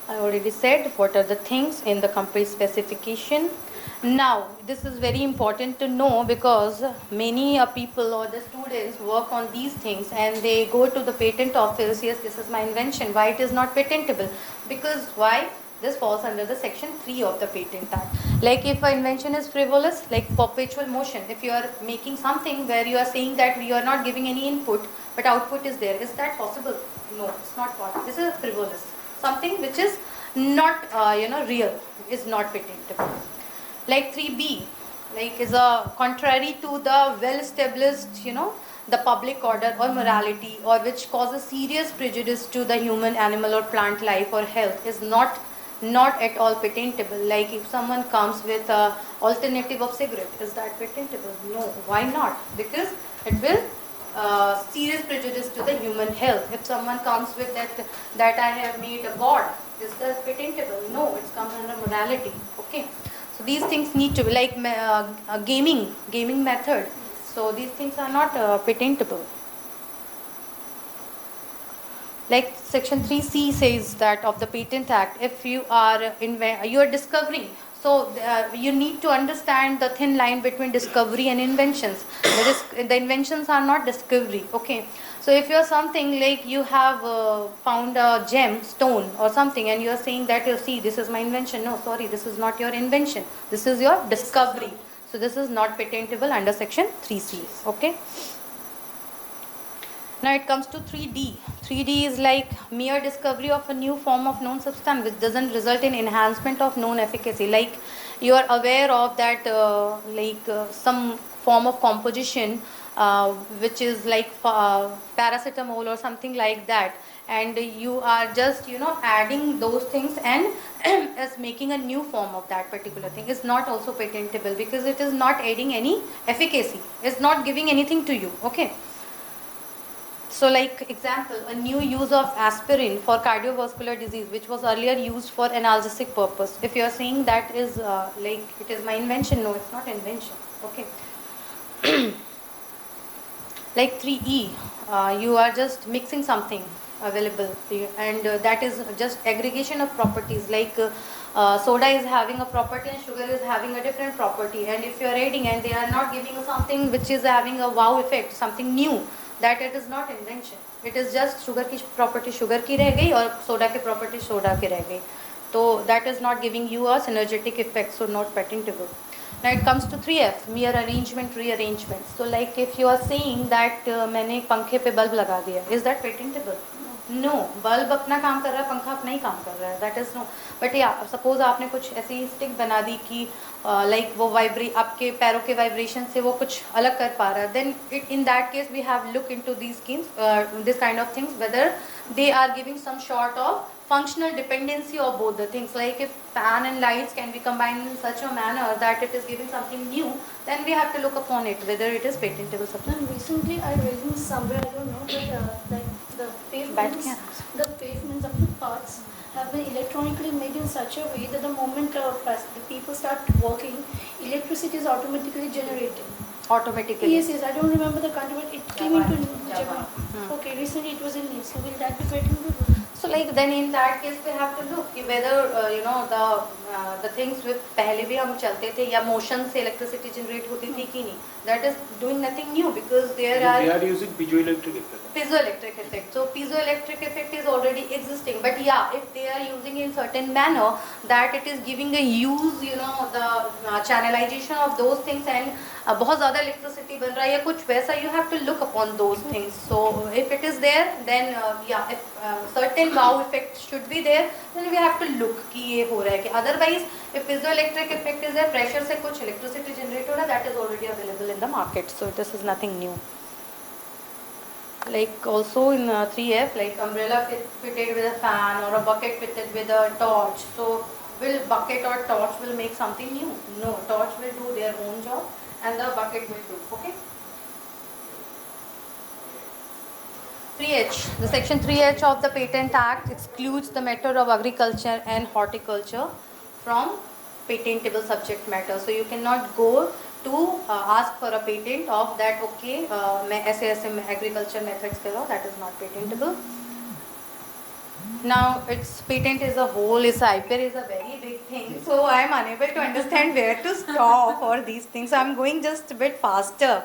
I already said what are the things in the company specification. Now, this is very important to know, because many people or the students work on these things and they go to the patent office, yes, this is my invention, why it is not patentable? Because why? This falls under the section 3 of the Patent Act. Like if an invention is frivolous, like perpetual motion, if you are making something where you are saying that you are not giving any input, but output is there, is that possible? No, it's not possible. This is frivolous. something which is not real, is not patentable. Like 3B, like is a contrary to the well established the public order or morality, or which causes serious prejudice to the human, animal or plant life or health, is not at all patentable. Like if someone comes with a alternative of cigarette, is that patentable? No. Why not? Because it will serious prejudice to the human health. If someone comes with that I have made a god, is that patentable? No, it comes under morality. Okay. So these things need to be like gaming method. So these things are not patentable. Like section 3C says that of the Patent Act, if you are discovering, so you need to understand the thin line between discovery and inventions. The inventions are not discovery. Okay. So if you are something like you have found a gem, stone or something, and you are saying that, you see, this is my invention. No, sorry, this is not your invention. This is your discovery. So this is not patentable under section 3C. Okay. Now it comes to 3D. 3D is like mere discovery of a new form of known substance which doesn't result in enhancement of known efficacy. Like you are aware of that some form of composition which is like paracetamol or something like that, and you are just adding those things and as making a new form of that particular thing, is not also patentable because it is not adding any efficacy, it's not giving anything to you. Okay. So like example, a new use of aspirin for cardiovascular disease, which was earlier used for analgesic purpose. If you are saying that is like it is my invention, no, it's not invention. Okay. Like 3E, you are just mixing something available and that is just aggregation of properties. Like soda is having a property and sugar is having a different property, and if you are adding and they are not giving something which is having a wow effect, something new, that it is not invention. It is just sugar की property sugar की रह गई और soda की property soda की रह गई. So that is not giving you a synergetic effect, so not patentable. Now it comes to 3F, mere arrangement, rearrangement. So like if you are saying that मैंने पंखे पे बल्ब लगा दिया, is that patentable? No. Bulb अपना काम कर रहा है, पंखा अपना ही काम कर रहा है, that is no. But yeah, suppose आपने कुछ ऐसी स्टिक बना दी कि like वो आपके पैरों के वाइब्रेशन से वो कुछ अलग कर पा रहा है, then in that case we have look into these schemes, this kind of things, whether they are giving some sort of functional dependency of both the things. Like if fan and lights can be combined in such a manner that it is giving something new, then we have to look upon it whether it is patentable substance. And recently I read in somewhere, I don't know, but like the pavements of the parts have been electronically made in such a way that the moment the people start walking, electricity is automatically generated. Automatically. Yes, I don't remember the country, but it came into Japan. Okay, recently it was in news. So will that be patentable? So like then in that case we have to look whether the things with पहले भी हम चलते थे या motion से electricity generate होती थी कि नहीं. That is doing nothing new because They are using piezoelectric effect. Piezoelectric effect. So piezoelectric effect is already existing, but yeah, if they are using in certain manner that it is giving a use, the channelization of those things and बहुत ज़्यादा electricity बन रहा है या कुछ वैसा, you have to look upon those things. So if it is there, then yeah, if certain wow effect should be there, then we have to look कि ये हो रहा है कि otherwise if piezoelectric effect is there, pressure से कुछ electricity generate हो रहा है, that is already available in the market. So this is nothing new. Like also in 3F, like umbrella fitted with a fan or a bucket fitted with a torch. So will bucket or torch will make something new? No, torch will do their own job and the bucket will do. Okay. 3H. The section 3H of the Patent Act excludes the matter of agriculture and horticulture from patentable subject matter. So you cannot go to ask for a patent of that, okay, मैं ऐसे agriculture methods कर रहा हूँ, that is not patentable. Now its patent as a whole, its IPR is a very big thing, so I am unable to understand where to stop for these things. So I am going just a bit faster.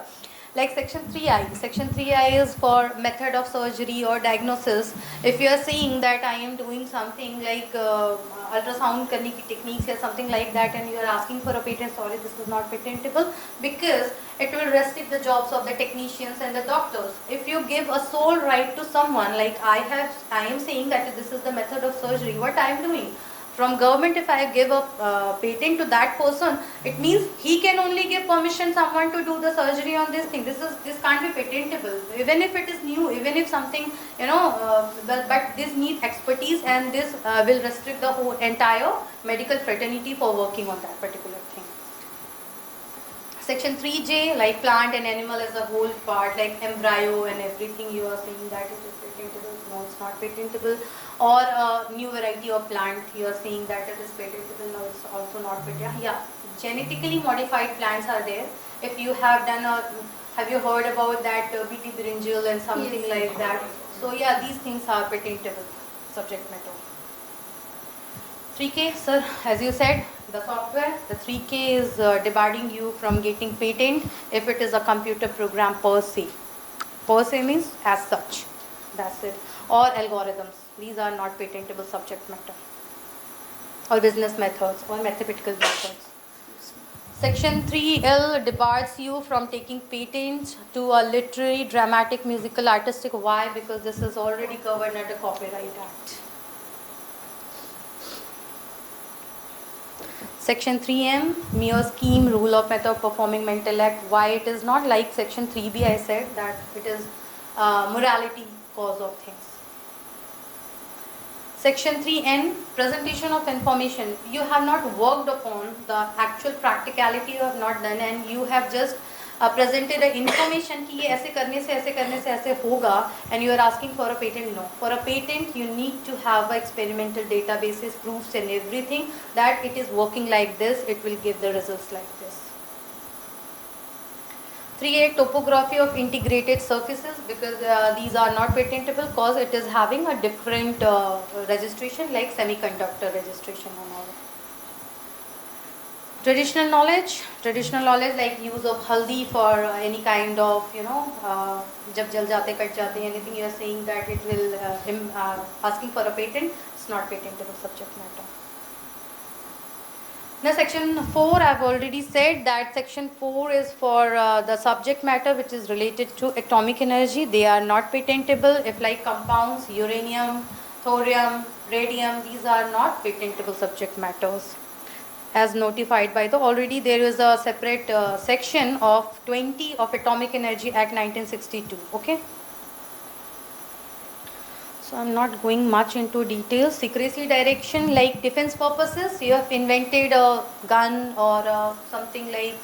Like section 3I. Section 3I is for method of surgery or diagnosis. If you are saying that I am doing something like ultrasound करने की techniques or something like that, and you are asking for a patent, sorry, this is not patentable, because it will restrict the jobs of the technicians and the doctors. If you give a sole right to someone, like I am saying that this is the method of surgery, what I am doing? From government, if I give a patent to that person, it means he can only give permission someone to do the surgery on this thing. This can't be patentable. Even if it is new, even if something, but this needs expertise, and this will restrict the whole entire medical fraternity for working on that particular thing. Section 3J, like plant and animal as a whole part, like embryo and everything, you are saying that it is patentable. No, it's not patentable. Or a new variety of plant, you are saying that it is patentable. No, it's also not patentable. Yeah, genetically modified plants are there. If you have done have you heard about that BT brinjal and something Yes. like that? So yeah, these things are patentable subject matter. 3K, sir, as you said, the software, the 3K is debarring you from getting patent if it is a computer program per se. Per se means as such, that's it. Or algorithms, these are not patentable subject matter. Or business methods or mathematical methods. Section 3L debars you from taking patents to a literary, dramatic, musical, artistic. Why? Because this is already covered under Copyright Act. Section 3M, mere scheme, rule of method, performing mental act. Why it is not like Section 3B, I said that it is morality cause of things. Section 3N, presentation of information. You have not worked upon the actual practicality, you have not done, and you have just presented an information कि ये ऐसे करने से ऐसे होगा, and you are asking for a patent. No, for a patent you need to have experimental databases, proofs and everything that it is working like this, it will give the results like this. 3A, topography of integrated surfaces, because these are not patentable because it is having a different registration like semiconductor registration and all. Traditional knowledge like use of haldi for any kind of, jab jal jate kat jate, anything you are saying that it will asking for a patent, it's not patentable subject matter. Now section 4, I have already said that section 4 is for the subject matter which is related to atomic energy. They are not patentable. If like compounds, uranium, thorium, radium, these are not patentable subject matters. As notified by the, already there is a separate section of 20 of Atomic Energy Act 1962, okay? So I'm not going much into details. Secrecy direction, like defense purposes, you have invented a gun or something like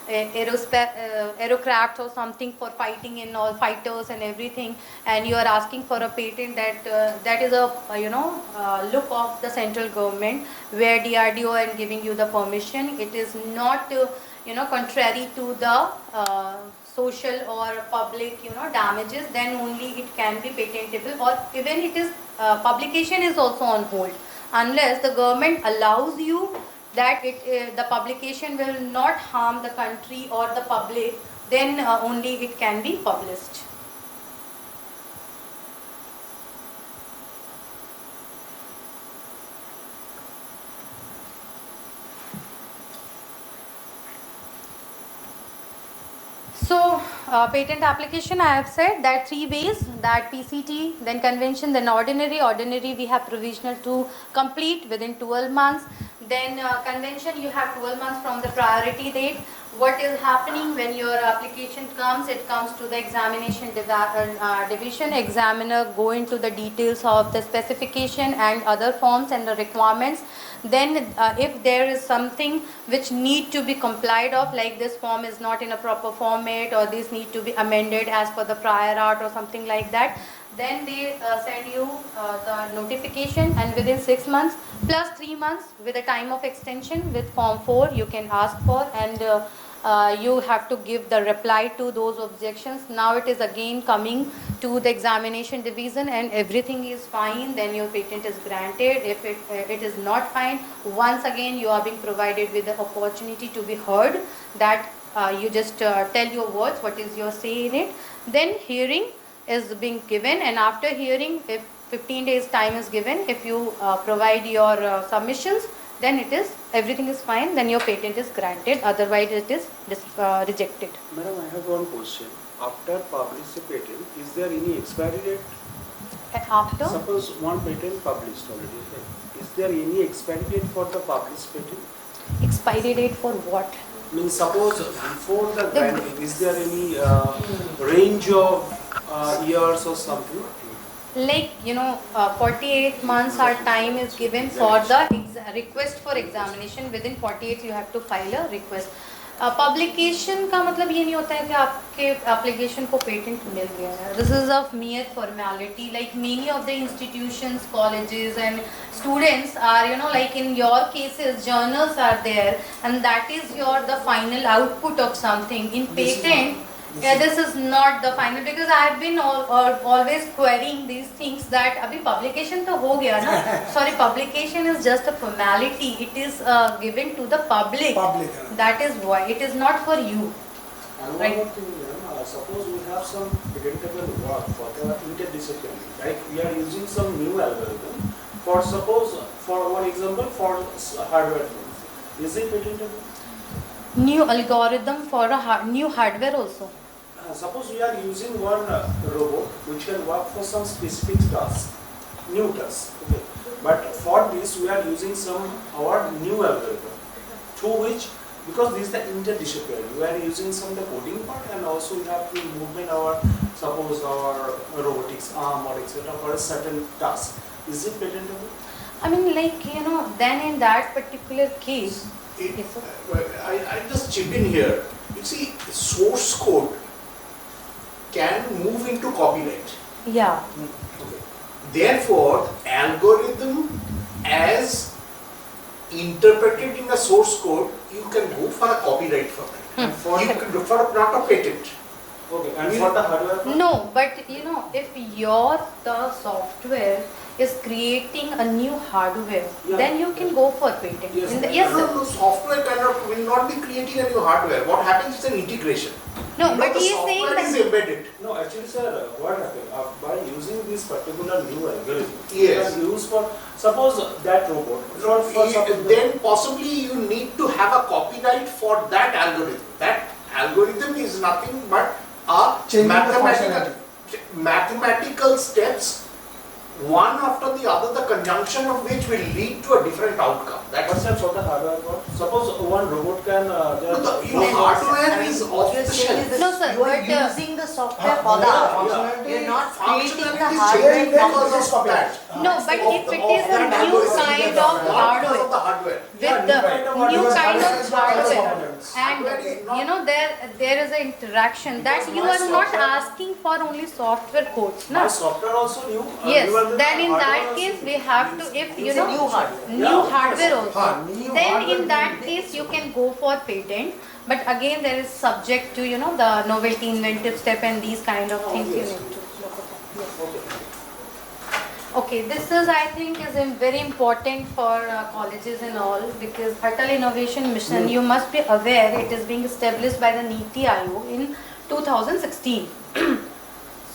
aerocraft or something for fighting in all fighters and everything, and you are asking for a patent that that is a look of the central government where DRDO and giving you the permission. It is not contrary to the social or public damages, then only it can be patentable, or even it is publication is also on hold unless the government allows you that the publication will not harm the country or the public, then only it can be published. So, patent application, I have said that 3 ways, that PCT, then convention, then ordinary. Ordinary we have provisional to complete within 12 months. Then convention, you have 12 months from the priority date. What is happening when your application comes? It comes to the examination division. Examiner go into the details of the specification and other forms and the requirements. Then if there is something which need to be complied of, like this form is not in a proper format or this need to be amended as per the prior art or something like that, then they send you the notification, and within 6 months plus 3 months with a time of extension with form 4 you can ask for, and you have to give the reply to those objections. Now it is again coming to the examination division and everything is fine, then your patent is granted. If it is not fine, once again you are being provided with the opportunity to be heard, that You just tell your words, what is your say in it. Then hearing is being given, and after hearing, if 15 days time is given, if you provide your submissions, then it is everything is fine, then your patent is granted, otherwise it is rejected. Madam, I have one question. After participating, is there any expiry date? After? Suppose one patent published already, okay? Is there any expiry date for the published patent? Expiry date for what? Means suppose before the granting, is there any range of years or something? Like 48 months our time is given for the request for examination. Within 48 you have to file a request. Publication का मतलब ये नहीं होता है कि आपके application को patent मिल गया है. This is a mere formality. Like many of the institutions, colleges and students are, like in your cases, journals are there, and that is the final output of something. In patent, this is not the final, because I have been always querying these things that abhi publication to ho gaya na. Sorry, publication is just a formality. It is given to the public. That is why it is not for you. And Right. one more thing, suppose we have some patentable work for the interdisciplinary, like we are using some new algorithm for suppose, for one example, for hardware things. Is it patentable? New algorithm for a new hardware also. Suppose we are using one robot which can work for some specific task, new task. Okay. But for this we are using our new algorithm, through which, because this is the interdisciplinary, we are using some the coding part, and also we have to movement suppose our robotics arm or etc. for a certain task. Is it patentable? I mean, then in that particular case, yes, sir. I just chip in here. You see, source code can move into copyright. Yeah. Therefore, algorithm as interpreted in a source code, you can go for a copyright for that. And for You can go for not a patent. Okay, and for the hardware part? No, but if the software is creating a new hardware, Yeah. then you can go for patent. Yes. Yes, No, sir. no, software will not be creating a new hardware. What happens is an integration. No, but the he is saying software is that. embedded. No, actually, sir, what happened? By using this particular new algorithm, Yes. it was used for, suppose that robot, Then possibly you need to have a copyright for that algorithm. That algorithm is nothing but a mathematical steps, one after the other, the conjunction of which will lead to a different outcome. What's that for the hardware part? Suppose one robot can hardware is off the shelf. No, sir, You are but using the software for the hardware. You're not creating the hardware Functionality from because of that. no, but if it is a new kind of hardware, with the new kind of hardware, and there is an interaction that you are not asking for only software codes, My no? software also new. Yes, newer than then in hardware that also case we new. have to, if It's a new hardware. new hardware also, new then hardware in that case you can go for patent, but again there is subject to the novelty, inventive step and these kind of things you yes. need to look at. Yes. Okay. Okay, this is, I think, is very important for colleges and all, because Atal Innovation Mission, you must be aware, it is being established by the Niti Aayog in 2016.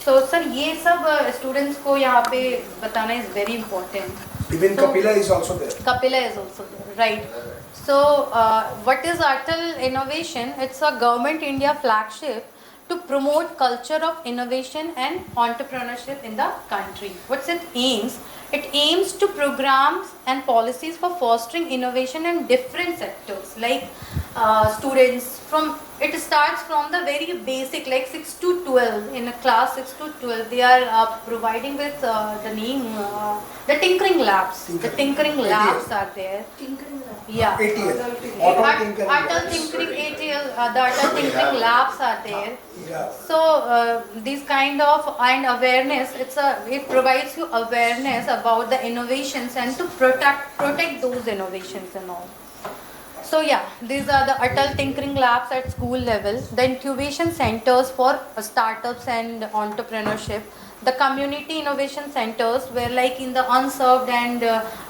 So, sir, ये सब students को यहाँ पे बताना is very important. Even So- Kapila is also there. Kapila is also there, right. So, what is Atal Innovation? It's a government India flagship to promote culture of innovation and entrepreneurship in the country. What's it aims? It aims to programs and policies for fostering innovation in different sectors, like students from, it starts from the very basic, like 6 to 12, in a class 6 to 12, they are providing with the name, the tinkering labs. The tinkering labs are there. Tinkering lab. Yeah. ATL. Atal Tinkering ATL, the Atal Tinkering Labs are there. Yeah. So these kind of and awareness, it provides you awareness about the innovations and to protect those innovations and all. So yeah, these are the Atal Tinkering Labs at school level, the incubation centers for startups and entrepreneurship. the community innovation centers, where like in the unserved and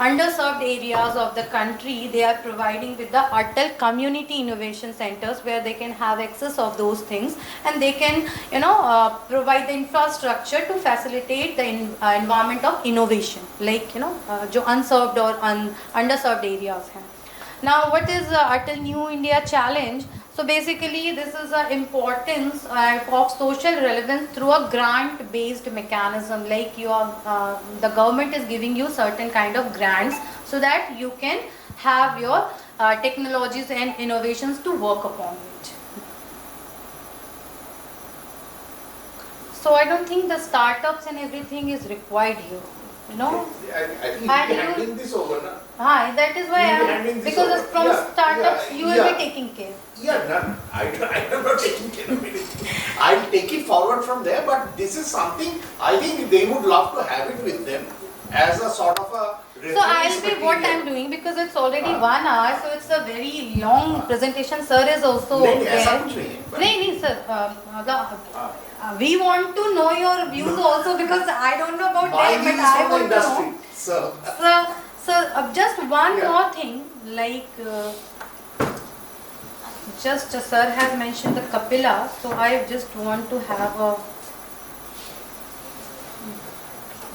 underserved areas of the country, they are providing with the Atal community innovation centers, where they can have access of those things, and they can provide the infrastructure to facilitate the environment of innovation, like जो unserved or underserved areas हैं. Now, what is Atal New India Challenge? So basically, this is the importance of social relevance through a grant-based mechanism. Like the government is giving you certain kind of grants so that you can have your technologies and innovations to work upon it. So I don't think the startups and everything is required here. I think we'll be handling this over now. That is why because from startups you will be taking care. Yeah, I am not taking care of it. I'll take it forward from there, but this is something I think they would love to have it with them as a sort of a So I'll be what I'm doing, because it's already 1 hour, so it's a very long presentation. Sir is also there. No, sir. We want to know your views also, because I don't know about that, but I want to know. So just one more thing, like just sir has mentioned the Kapila, so I just want to have a.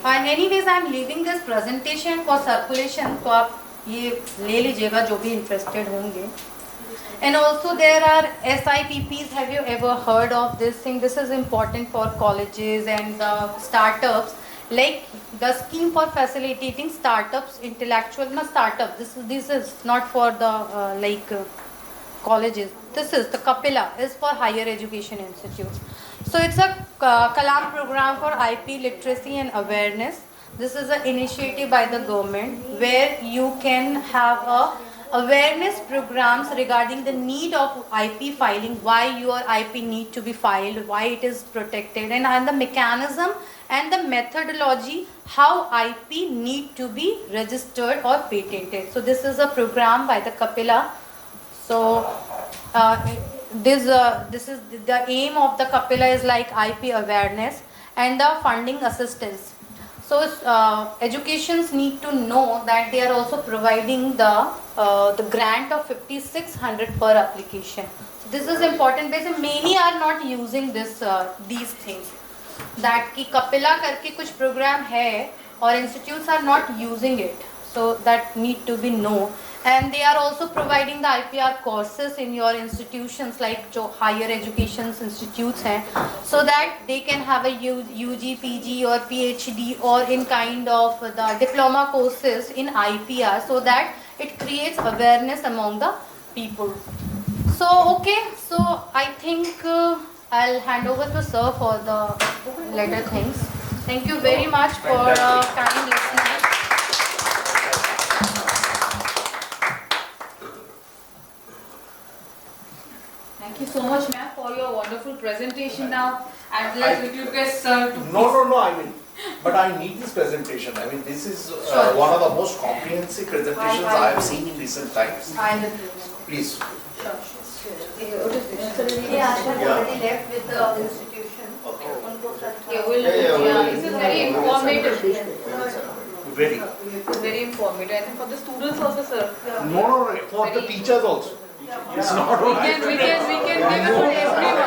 And anyways, I am leaving this presentation for circulation, तो आप ये ले लीजिएगा जो भी interested होंगे. And also there are SIPPs. Have you ever heard of this thing? This is important for colleges and startups. Like the scheme for facilitating startups, startup. This is not for the colleges. This is the Kapila is for higher education institutes. So it's a Kalam program for IP literacy and awareness. This is an initiative by the government where you can have awareness programs regarding the need of IP filing, why your IP need to be filed, why it is protected, and the mechanism and the methodology how IP need to be registered or patented. So this is a program by the Kapila. So this is the aim of the Kapila is like IP awareness and the funding assistance. So educations need to know that they are also providing the grant of 5,600 per application. So this is important because many are not using these things. That ki Kapila karke kuch program hai or institutes are not using it. So that need to be known. And they are also providing the IPR courses in your institutions, like jo higher education institutes hai, so that they can have a UG, PG or PhD or in kind of the diploma courses in IPR, so that it creates awareness among the people. So okay, so I think I'll hand over to sir for the later things. Thank you very much for kind listening. Thank you so much, ma'am, for your wonderful presentation. Now, I'd like to request sir to. No, I mean, but I need this presentation. I mean, this is one of the most comprehensive presentations I have seen in recent times. Please. Sure. Yeah, I have already left with the institution. Okay. This is very informative. Very informative. I think for the students also, sir. No, for the teachers also. It's not we can give it for everyone.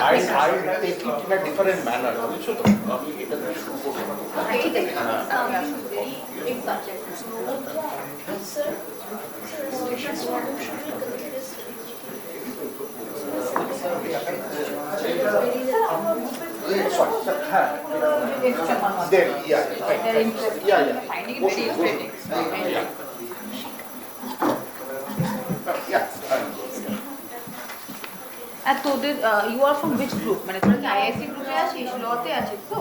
I take it in a different manner. Finding it very interesting. And so you are from which group? মানে তোরা কি IIC গ্রুপে আছিস, লতে আছিস তো?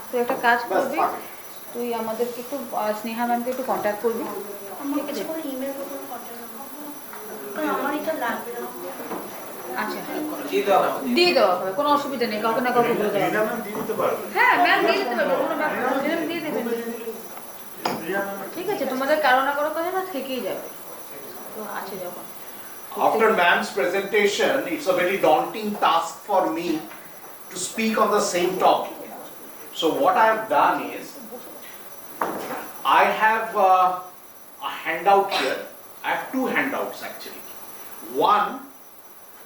তো একটা কাজ করবি, তুই আমাদেরকে একটু স্নেহা ম্যামকে একটু কন্ট্যাক্ট করবি। আমাকে কোনো ইমেল করতে কন্ট্যাক্ট করব। আমার এটা লাগবে না। আচ্ছা, দিয়ে দেওয়া হবে, কোনো অসুবিধা নেই, কাউকে না কাউকে বলে দেওয়া হবে। হ্যাঁ ম্যাম দিয়ে দিতে পারবে, কোনো ব্যাপার ম্যাম দিয়ে দেবেন। ঠিক আছে, তোমাদের কারো না কারো কাছে না থেকেই যাবে, তো আছে যখন। After ma'am's presentation, it's a very daunting task for me to speak on the same topic. So what I have done is, I have a handout here. I have two handouts actually. One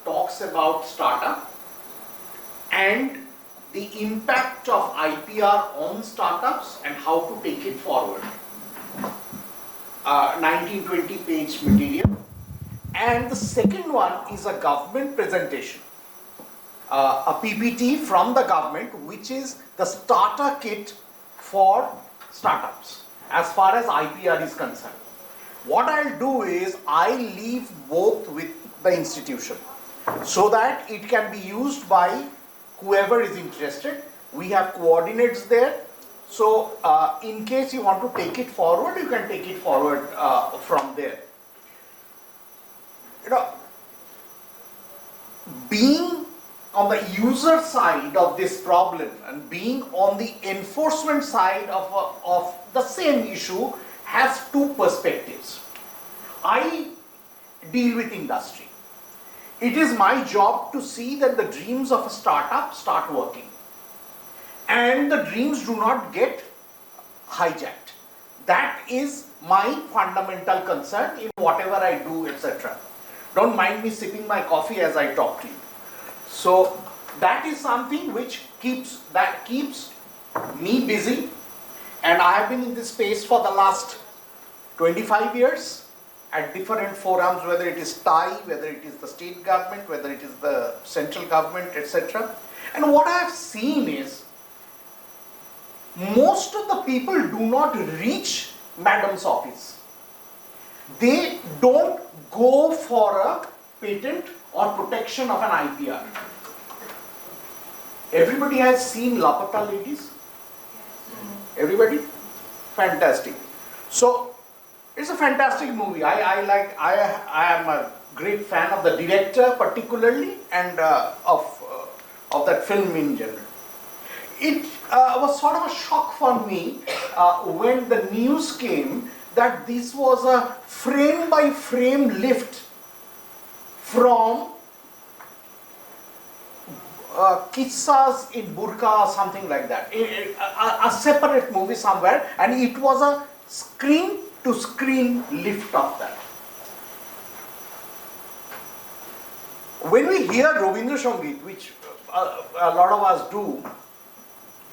talks about startup and the impact of IPR on startups and how to take it forward. 19-20 page material. And the second one is a government presentation, a PPT from the government, which is the starter kit for startups as far as IPR is concerned. What I'll do is I'll leave both with the institution so that it can be used by whoever is interested. We have coordinates there. So in case you want to take it forward, you can take it forward from there. You know, being on the user side of this problem and being on the enforcement side of the same issue has two perspectives. I deal with industry. It is my job to see that the dreams of a startup start working and the dreams do not get hijacked. That is my fundamental concern in whatever I do, etc. Don't mind me sipping my coffee as I talk to you. So that is something which keeps me busy, and I have been in this space for the last 25 years at different forums, whether it is TAI, whether it is the state government, whether it is the central government, etc. And what I have seen is most of the people do not reach madam's office. They don't go for a patent or protection of an IPR. Everybody has seen Lapata Ladies? Everybody? Fantastic. So it's a fantastic movie. I am a great fan of the director particularly and of that film in general. It was sort of a shock for me when the news came that this was a frame by frame lift from Kissas in Burqa or something like that. A separate movie somewhere, and it was a screen to screen lift of that. When we hear Rabindra Sangeet, which a lot of us do,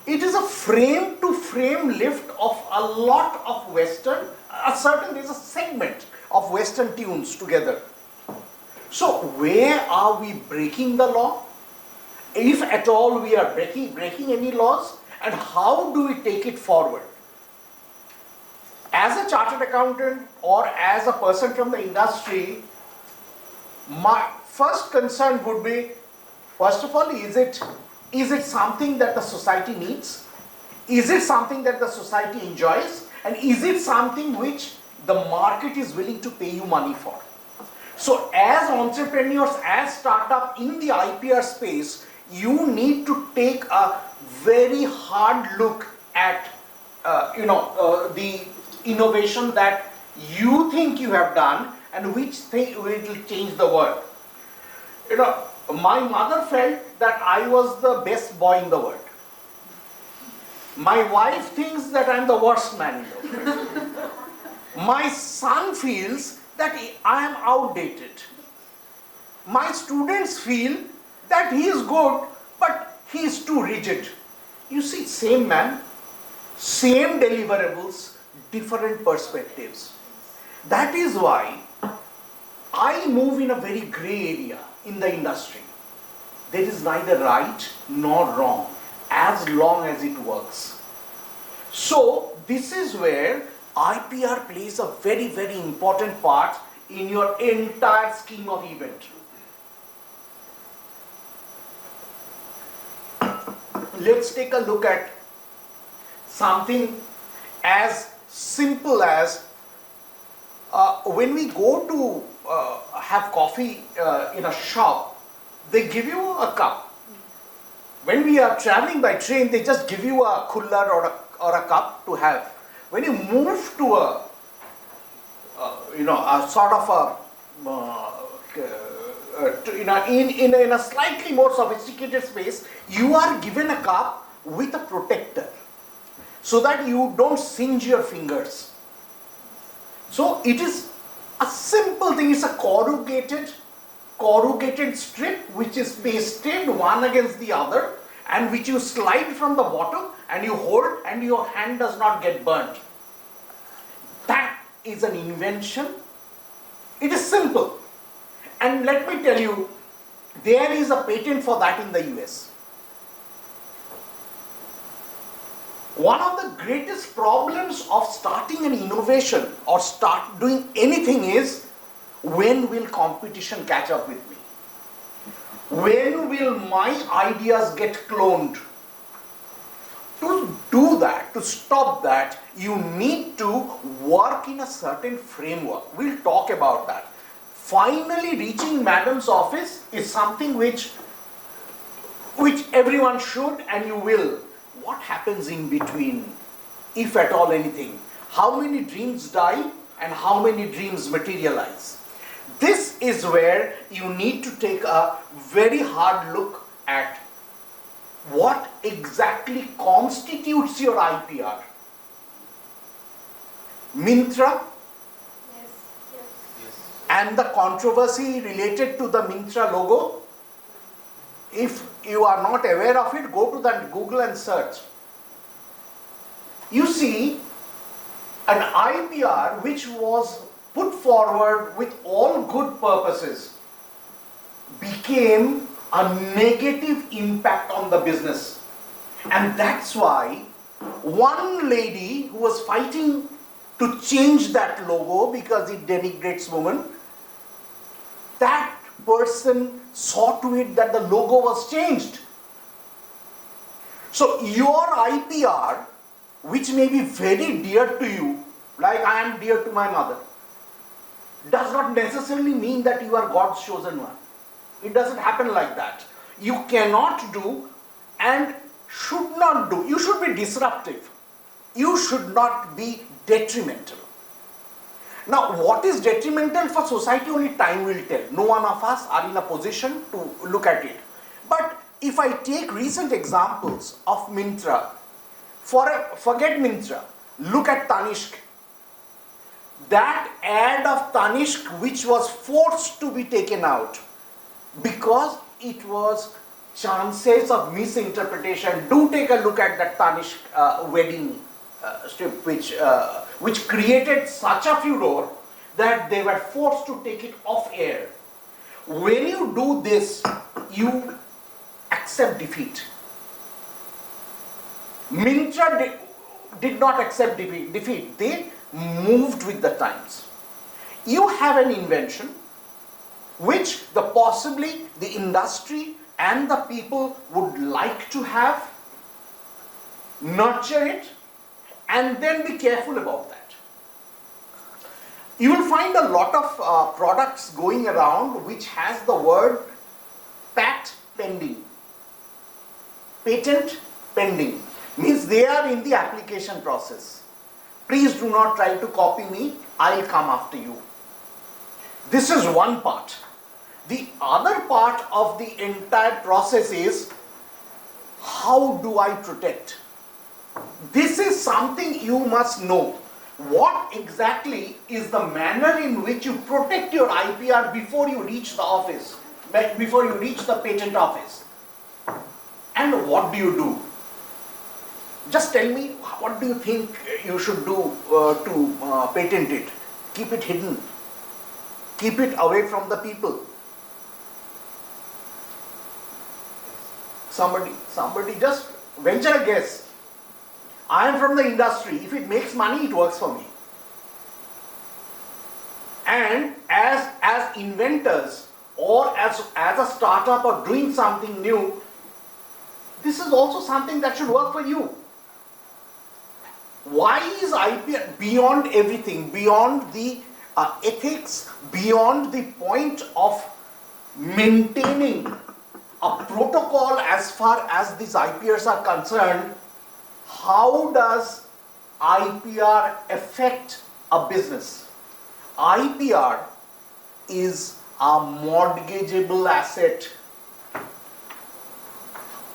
it is a frame to frame lift of a lot of Western, there is a segment of Western tunes together. So where are we breaking the law? If at all we are breaking any laws, and how do we take it forward? As a chartered accountant or as a person from the industry, my first concern would be, first of all, is it something that the society needs? Is it something that the society enjoys? And is it something which the market is willing to pay you money for? So as entrepreneurs, as startup in the IPR space, you need to take a very hard look at the innovation that you think you have done and which thing will change the world. You know, my mother felt that I was the best boy in the world. My wife thinks that I am the worst man in the world. My son feels that I am outdated. My students feel that he is good, but he is too rigid. You see, same man, same deliverables, different perspectives. That is why I move in a very grey area in the industry. There is neither right nor wrong, as long as it works. So this is where IPR plays a very, very important part in your entire scheme of event. Let's take a look at something as simple as when we go to have coffee in a shop, they give you a cup. When we are traveling by train, they just give you a cooler or a cup to have. When you move to a sort of a in a slightly more sophisticated space, you are given a cup with a protector so that you don't singe your fingers. So it is a simple thing. It's a corrugated strip which is pasted one against the other, and which you slide from the bottom and you hold, and your hand does not get burnt. That is an invention. It is simple. And let me tell you, there is a patent for that in the US. One of the greatest problems of starting an innovation or start doing anything is, when will competition catch up with me? When will my ideas get cloned? To do that, to stop that, you need to work in a certain framework. We'll talk about that. Finally reaching Madam's office is something which everyone should, and you will. What happens in between, if at all anything? How many dreams die and how many dreams materialize? This is where you need to take a very hard look at what exactly constitutes your IPR. Mintra and the controversy related to the Mintra logo. If you are not aware of it, go to that Google and search. You see, an IPR which was put forward with all good purposes became a negative impact on the business. And that's why one lady who was fighting to change that logo because it denigrates women, that person saw to it that the logo was changed. So your IPR, which may be very dear to you, like I am dear to my mother, does not necessarily mean that you are God's chosen one. It doesn't happen like that. You cannot do and should not do. You should be disruptive. You should not be detrimental. Now, what is detrimental for society, only time will tell. No one of us are in a position to look at it. But if I take recent examples of Mintra, forget Mintra, look at Tanishq. That ad of Tanishq which was forced to be taken out because it was chances of misinterpretation. Do take a look at that Tanishq wedding strip which created such a furor that they were forced to take it off air. When you do this, you accept defeat. Mintra did not accept defeat. They moved with the times. You have an invention which possibly the industry and the people would like to have, nurture it, and then be careful about that. You will find a lot of products going around which has the word pat pending. Patent pending means they are in the application process. Please do not try to copy me, I'll come after you. This is one part. The other part of the entire process is, how do I protect? This is something you must know. What exactly is the manner in which you protect your IPR before you reach the office, before you reach the patent office? And what do you do? Just tell me, what do you think you should do to patent it? Keep it hidden. Keep it away from the people. Somebody just venture a guess. I am from the industry. If it makes money, it works for me. And as inventors or as a startup or doing something new, this is also something that should work for you. Why is IPR beyond everything, beyond the ethics, beyond the point of maintaining a protocol as far as these IPRs are concerned? How does IPR affect a business? IPR is a mortgageable asset.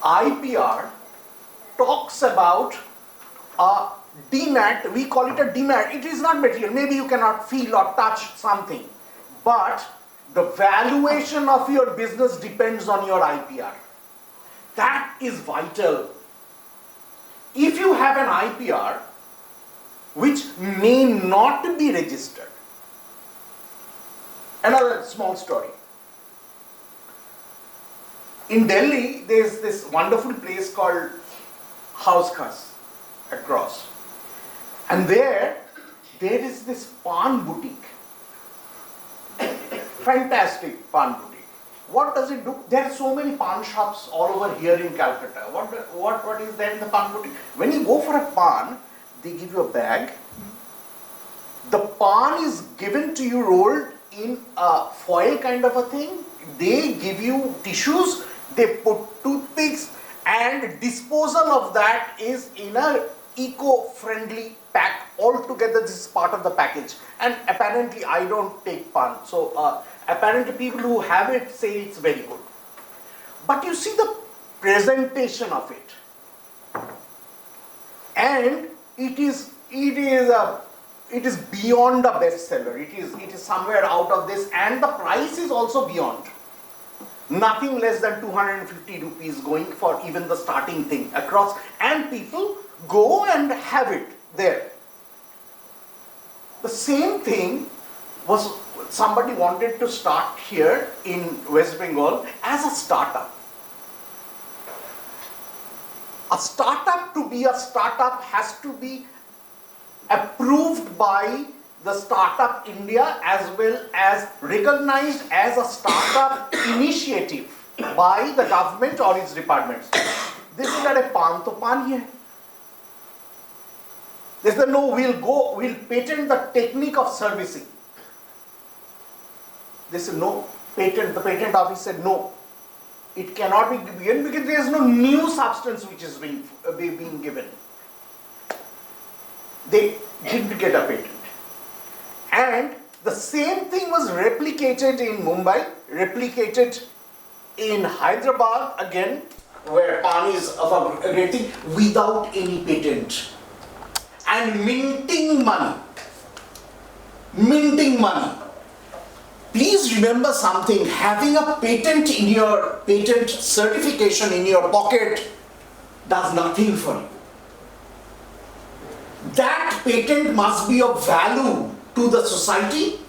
IPR talks about a demat, we call it a demat. It is not material. Maybe you cannot feel or touch something, but the valuation of your business depends on your IPR. That is vital. If you have an IPR which may not be registered. Another small story. In Delhi, there is this wonderful place called House Khas across. And there is this pan boutique. Fantastic pan boutique. What does it do? There are so many pan shops all over here in Calcutta. What is there in the pan boutique? When you go for a pan, they give you a bag. The pan is given to you rolled in a foil kind of a thing. They give you tissues, they put toothpicks, and disposal of that is in a eco-friendly pack. Altogether, this is part of the package. And apparently, I don't take pan. So, apparently people who have it say it's very good. But you see the presentation of it. And it is beyond a bestseller. It is somewhere out of this, and the price is also beyond. Nothing less than 250 rupees going for even the starting thing across, and people go and have it there. The same thing was somebody wanted to start here in West Bengal as a startup. A startup, to be a startup, has to be approved by the Startup India as well as recognized as a startup initiative by the government or its departments. This is not a pan to pan here. There's the no, we'll patent the technique of servicing. This is no patent. The patent office said no. It cannot be given because there is no new substance which is being given. They didn't get a patent. And the same thing was replicated in Mumbai, replicated in Hyderabad again, where pan is of a great thing, without any patent. And minting money. Minting money. Please remember something, having a patent in your patent certification in your pocket does nothing for you. That patent must be of value to the society,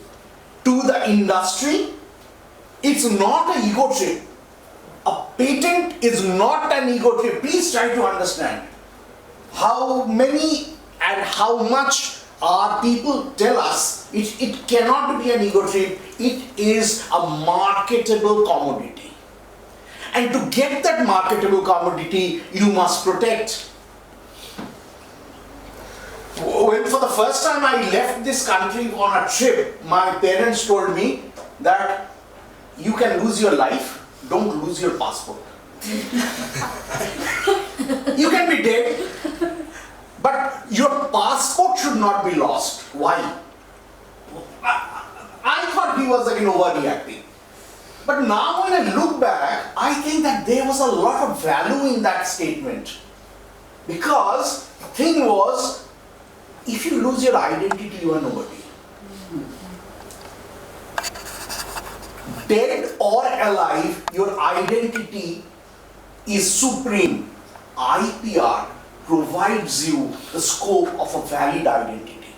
to the industry. It's not an ego trip. A patent is not an ego trip. Please try to understand how many and how much our people tell us it cannot be an ego trip. It is a marketable commodity. And to get that marketable commodity, you must protect. When for the first time I left this country on a trip, my parents told me that you can lose your life, don't lose your passport. You can be dead, but your passport should not be lost. Why? I thought he was again overreacting. But now when I look back, I think that there was a lot of value in that statement. Because the thing was, if you lose your identity, you are nobody. Dead or alive, your identity is supreme. IPR provides you the scope of a valid identity.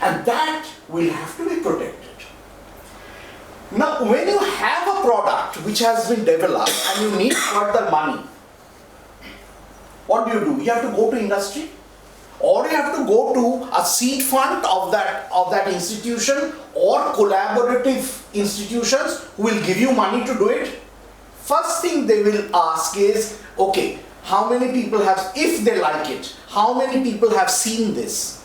And that will have to be protected. Now, when you have a product which has been developed and you need further money, what do? You have to go to industry, or you have to go to a seed fund of that institution, or collaborative institutions who will give you money to do it. First thing they will ask is, okay, how many people have, if they like it, how many people have seen this?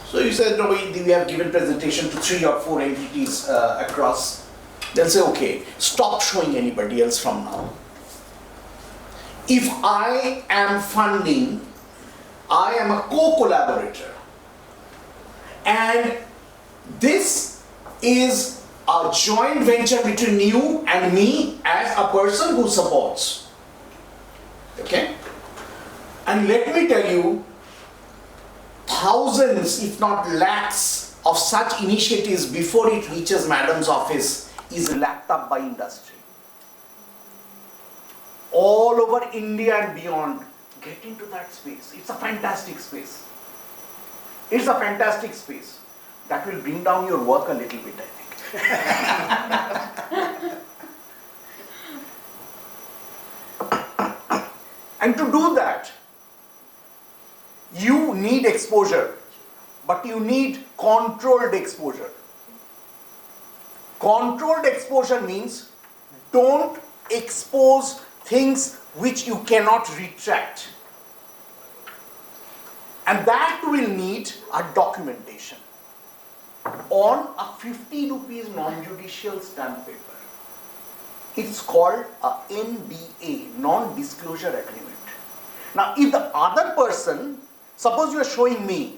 So you said, no, we have given presentation to 3 or 4 entities across. They'll say, okay, stop showing anybody else from now. If I am funding, I am a co-collaborator. And this is a joint venture between you and me as a person who supports. Okay? And let me tell you, thousands, if not lakhs, of such initiatives before it reaches Madam's office is lapped up by industry. All over India and beyond, get into that space. It's a fantastic space. It's a fantastic space. That will bring down your work a little bit, I think. And to do that, you need exposure, but you need controlled exposure. Controlled exposure means don't expose things which you cannot retract. And that will need a documentation on a 50 rupees non-judicial stamp paper. It's called a NDA, non-disclosure agreement. Now, if the other person, suppose you are showing me,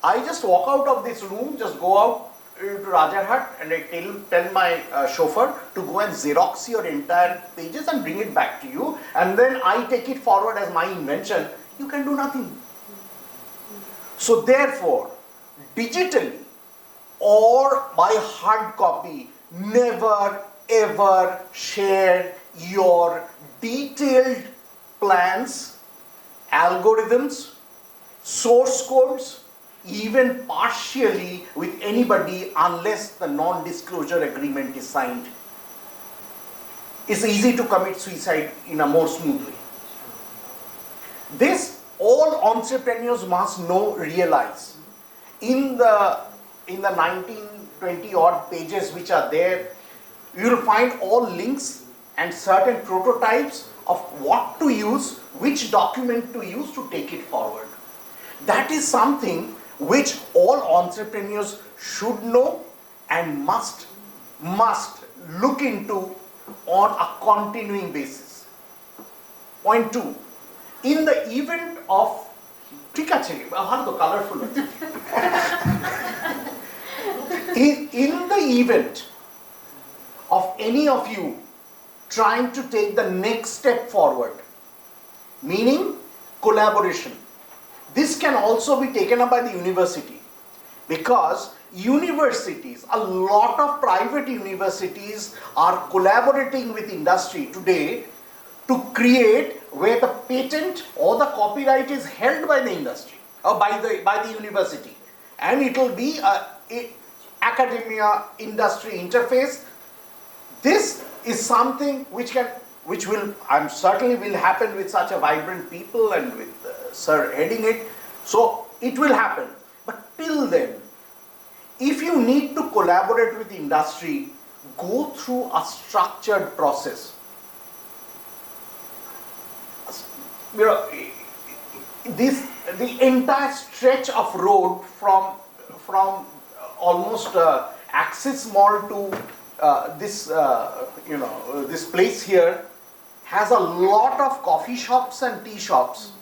I just walk out of this room, just go out to Rajarhat and I tell my chauffeur to go and Xerox your entire pages and bring it back to you, and then I take it forward as my invention, you can do nothing. So therefore, digitally or by hard copy, never ever share your detailed plans, algorithms, source codes, even partially with anybody unless the non-disclosure agreement is signed. It's easy to commit suicide in a more smooth way. This all entrepreneurs must know, realize. In the 19-20 odd pages which are there, you will find all links and certain prototypes of what to use, which document to use to take it forward. That is something which all entrepreneurs should know and must look into on a continuing basis. Point 2. In the event of colorful. In the event of any of you trying to take the next step forward, meaning collaboration, this can also be taken up by the university, because universities, a lot of private universities are collaborating with industry today to create where the patent or the copyright is held by the industry or by the university, and it will be a academia industry interface. This is something which will certainly will happen with such a vibrant people and with Sir heading it. So it will happen. But till then, if you need to collaborate with industry, go through a structured process. You know, the entire stretch of road from almost Axis Mall to this place here has a lot of coffee shops and tea shops,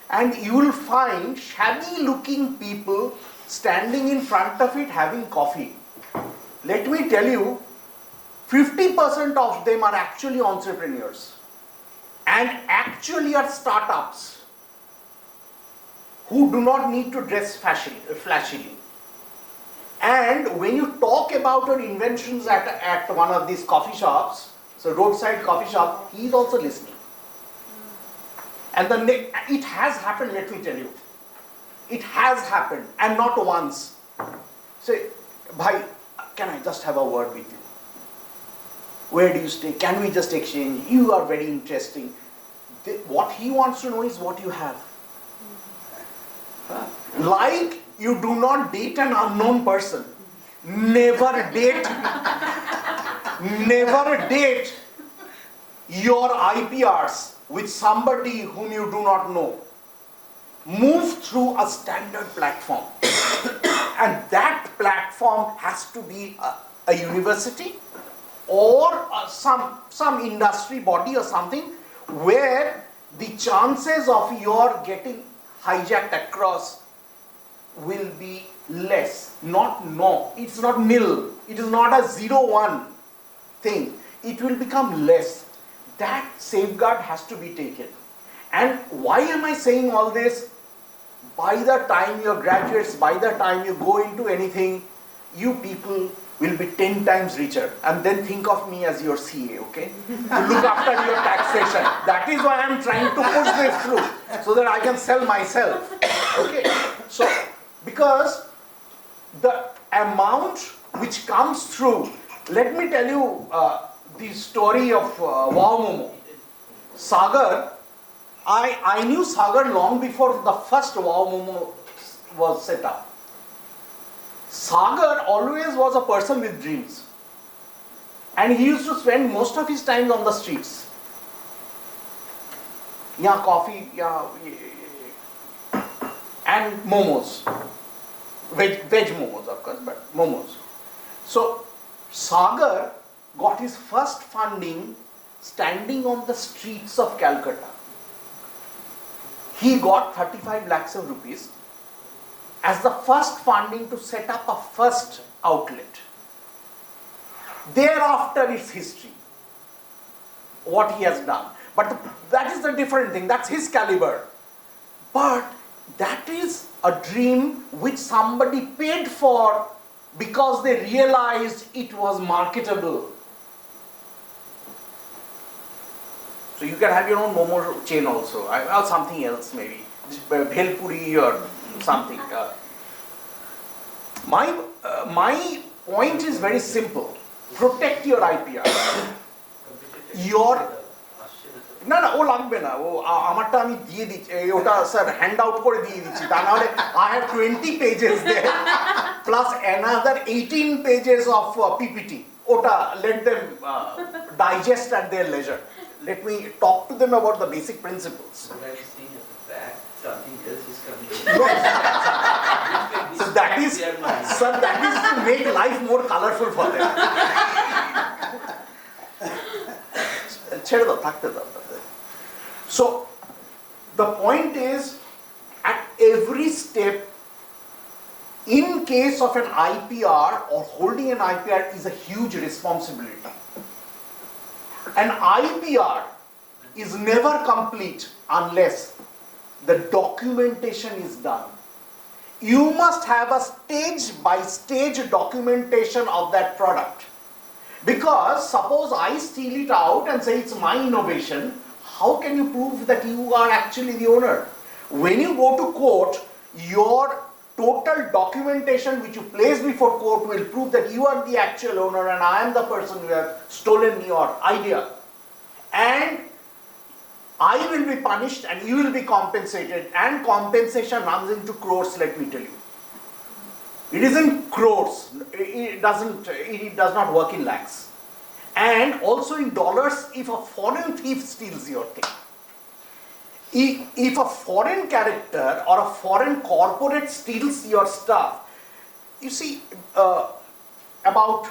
and you will find shabby looking people standing in front of it having coffee. Let me tell you, 50% of them are actually entrepreneurs and actually are startups who do not need to dress flashily. And when you talk about your inventions at one of these coffee shops, so roadside coffee shop, he is also listening. And it has happened, let me tell you. It has happened, and not once. Say, bhai, can I just have a word with you? Where do you stay? Can we just exchange? You are very interesting. What he wants to know is what you have. Like you do not date an unknown person. Never date your IPRs with somebody whom you do not know. Move through a standard platform. And that platform has to be a university or some industry body or something where the chances of your getting hijacked across will be less, not no. It's not nil. It is not a 0-1 thing. It will become less. That safeguard has to be taken. And why am I saying all this? By the time you're graduates, by the time you go into anything, you people will be 10 times richer. And then think of me as your CA, okay? To look after your taxation. That is why I'm trying to push this through, so that I can sell myself, okay? So, because the amount which comes through, let me tell you the story of Wow Momo. Sagar, I knew Sagar long before the first Wow Momo was set up. Sagar always was a person with dreams. And he used to spend most of his time on the streets. Yeah, coffee, yeah, and momos. Veg momos, of course, but momos. So, Sagar got his first funding standing on the streets of Calcutta. He got 35 lakhs of rupees as the first funding to set up a first outlet. Thereafter, it's history, what he has done. But that is a different thing, that's his caliber. But that is a dream which somebody paid for because they realized it was marketable. So you can have your own momo chain also, or something else maybe, bhel puri or something. My point is very simple. Protect your IPR. না না ও লাগবে না ও আমারটা আমি দিয়ে দিচ্ছি ওটা sir hand out করে দিয়ে দিচ্ছি তা না হলে I have 20 pages there plus another 18 pages of PPT ওটা let them digest at their leisure. Let me talk to them about the basic principles. What I'm seeing at the back, something else is coming. So that is, sir, that is to make life more colorful for them. ছেড়ে দাও থাকতে দাও. So the point is, at every step, in case of an IPR or holding an IPR is a huge responsibility. An IPR is never complete unless the documentation is done. You must have a stage by stage documentation of that product. Because suppose I steal it out and say it's my innovation, how can you prove that you are actually the owner? When you go to court, your total documentation which you place before court will prove that you are the actual owner and I am the person who has stolen your idea. And I will be punished and you will be compensated, and compensation runs into crores, let me tell you. It isn't crores, it does not work in lakhs. And also in dollars if a foreign thief steals your thing. If a foreign character or a foreign corporate steals your stuff, you see, about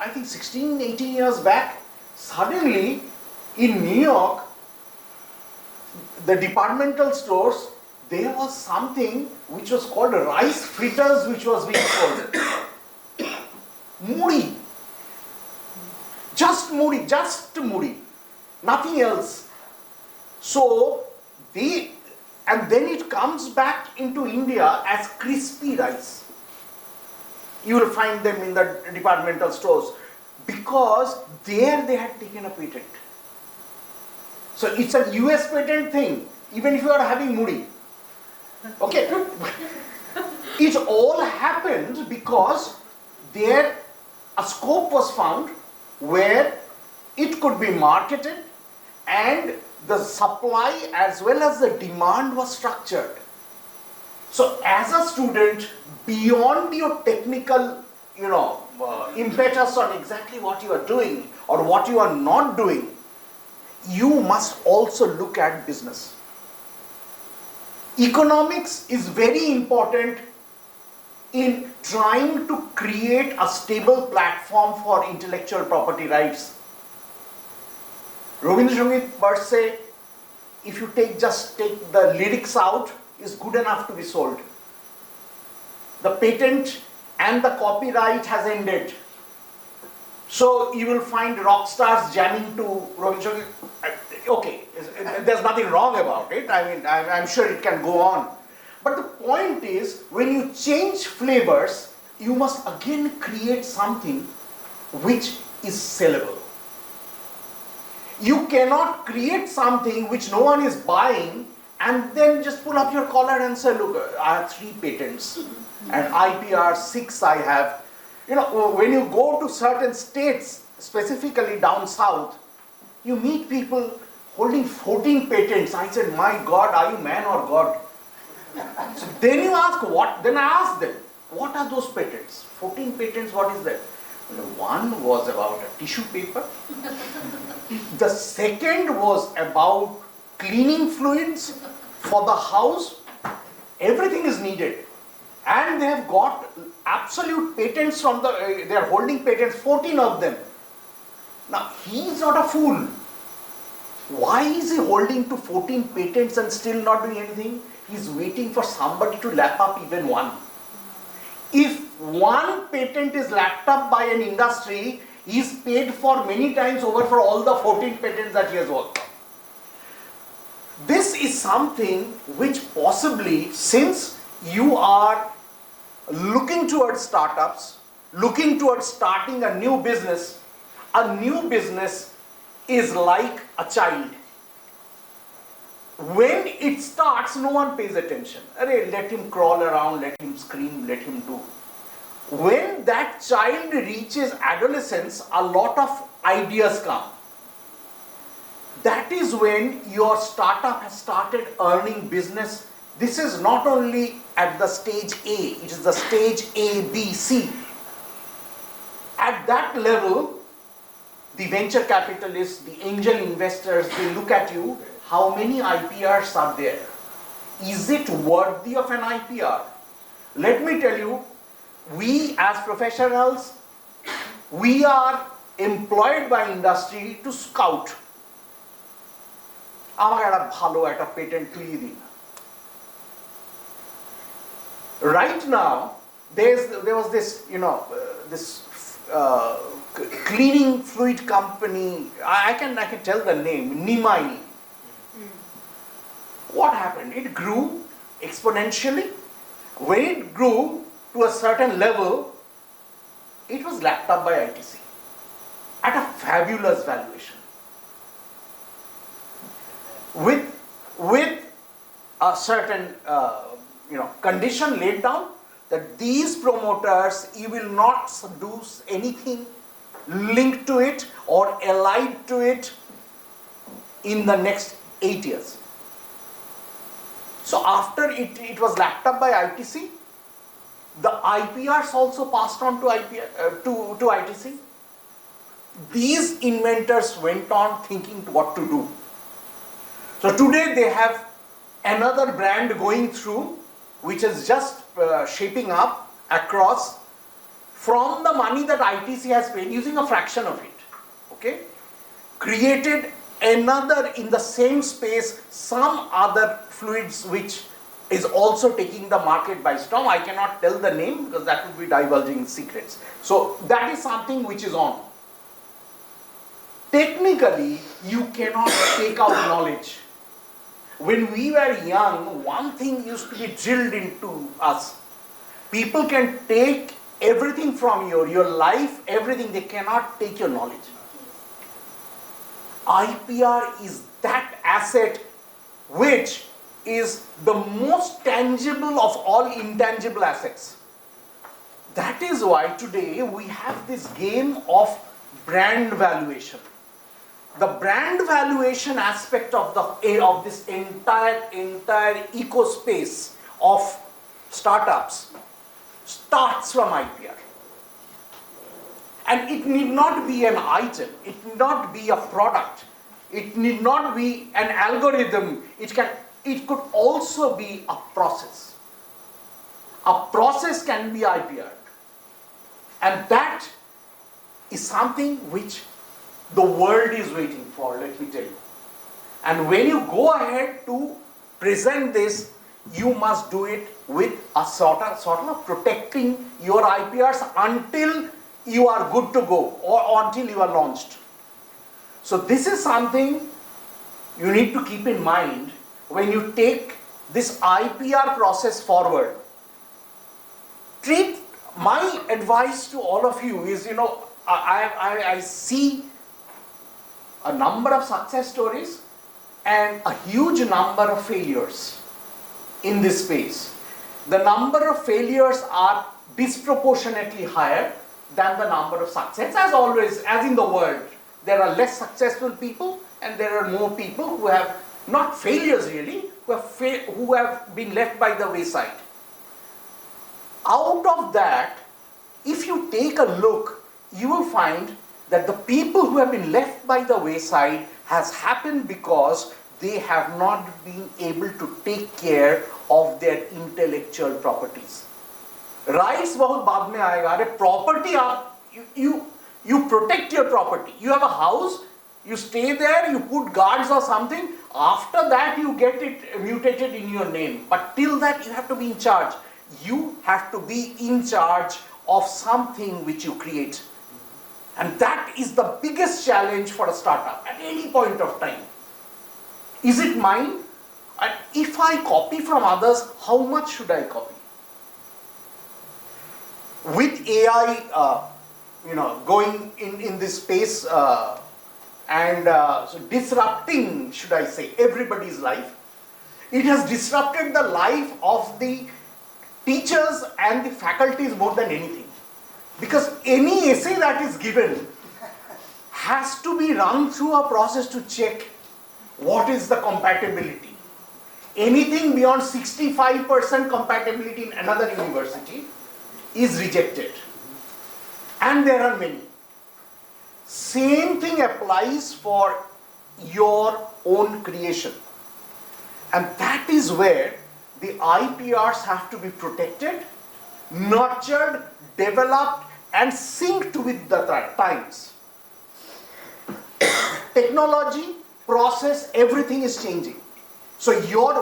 I think 16, 18 years back, suddenly in New York, the departmental stores, there was something which was called rice fritters which was being sold. Muri. Just muri. Nothing else. So, and then it comes back into India as crispy rice. You will find them in the departmental stores because there they had taken a patent. So it's a US patent thing, even if you are having muri. Okay. It all happened because there a scope was found where it could be marketed and the supply as well as the demand was structured. So as a student, beyond your technical, impetus on exactly what you are doing or what you are not doing, you must also look at business. Economics is very important in trying to create a stable platform for intellectual property rights. Rabindra Sangeet per se, if you just take the lyrics out, is good enough to be sold. the patent and the copyright has ended. So you will find rock stars jamming to Robin Sharma. Okay, there's nothing wrong about it. I mean, I'm sure it can go on. But the point is, when you change flavors, you must again create something which is sellable. You cannot create something which no one is buying and then just pull up your collar and say, look, I have 3 patents and IPR 6 I have. You know, when you go to certain states, specifically down south, you meet people holding 14 patents. I said, my God, are you man or God? So then you ask what? Then I ask them, what are those patents? 14 patents, what is that? One was about a tissue paper. The second was about cleaning fluids for the house. Everything is needed. And they have got absolute patents from the, they are holding patents, 14 of them. Now, he is not a fool. Why is he holding to 14 patents and still not doing anything? He is waiting for somebody to lap up even one. If one patent is lapped up by an industry, he is paid for many times over for all the 14 patents that he has worked on. This is something which possibly, since you are looking towards startups, looking towards starting a new business is like a child. When it starts, no one pays attention. Let him crawl around, let him scream, let him do. When that child reaches adolescence, a lot of ideas come. That is when your startup has started earning business. This is not only at the stage A, it is the stage A, B, C. At that level, the venture capitalists, the angel investors, they look at you, how many IPRs are there? Is it worthy of an IPR? Let me tell you, we as professionals, we are employed by industry to scout. আমাকে একটা ভালো একটা patent তুলিয়ে দিন। Right now, there was this, this cleaning fluid company. I can tell the name, Nimai. What happened? It grew exponentially. When it grew to a certain level, it was lapped up by ITC at a fabulous valuation. With a certain condition laid down that these promoters, you will not do anything linked to it or allied to it in the next 8 years. So after it was lapped up by ITC, the IPRs also passed on to ITC. These inventors went on thinking what to do. So today they have another brand going through, which is just shaping up across from the money that ITC has paid, using a fraction of it, okay? Created another in the same space, some other fluids which is also taking the market by storm. I cannot tell the name because that would be divulging secrets. So that is something which is on. Technically, you cannot take out knowledge. When we were young, one thing used to be drilled into us. People can take everything from your life, everything. They cannot take your knowledge. IPR is that asset which is the most tangible of all intangible assets. That is why today we have this game of brand valuation. The brand valuation aspect of this entire ecospace of startups starts from IPR. And it need not be an item, it need not be a product, it need not be an algorithm, it could also be a process. A process can be IPR. And that is something which the world is waiting for, let me tell you. And when you go ahead to present this, you must do it with a sort of protecting your IPRs until you are good to go or until you are launched. So this is something you need to keep in mind when you take this IPR process forward. My advice to all of you is, I see a number of success stories and a huge number of failures in this space. The number of failures are disproportionately higher than the number of success. As always, as in the world, there are less successful people and there are more people who have, not failures really, who have been left by the wayside. Out of that, if you take a look, you will find that the people who have been left by the wayside has happened because they have not been able to take care of their intellectual properties. Rights बहुत बाद में आएगा. अरे property you protect your property. You have a house, you stay there, you put guards or something. After that you get it mutated in your name. But till that you have to be in charge. You have to be in charge of something which you create. And that is the biggest challenge for a startup at any point of time. Is it mine? And if I copy from others, how much should I copy? With AI, going in this space so disrupting, should I say, everybody's life, it has disrupted the life of the teachers and the faculties more than anything. Because any essay that is given has to be run through a process to check what is the compatibility. Anything beyond 65% compatibility in another university is rejected. And there are many. Same thing applies for your own creation. And that is where the IPRs have to be protected, nurtured, developed, and synced with the times. Technology, process, everything is changing. So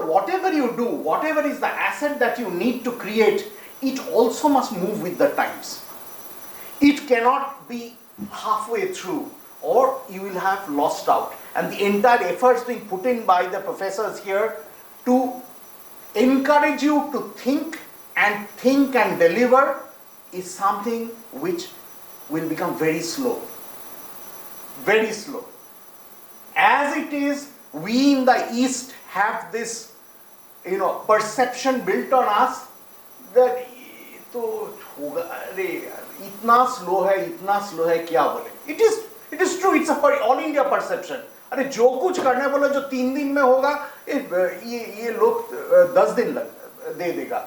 whatever you do, whatever is the asset that you need to create, it also must move with the times. It cannot be halfway through or you will have lost out. And the entire efforts being put in by the professors here to encourage you to think and deliver is something which will become very slow. Very slow. As it is, we in the East have this, perception built on us that itna slow hai kya bole. It is true, it's a all India perception. अरे जो कुछ करने बोला जो 3 दिन में होगा ये लोग 10 दिन दे देगा.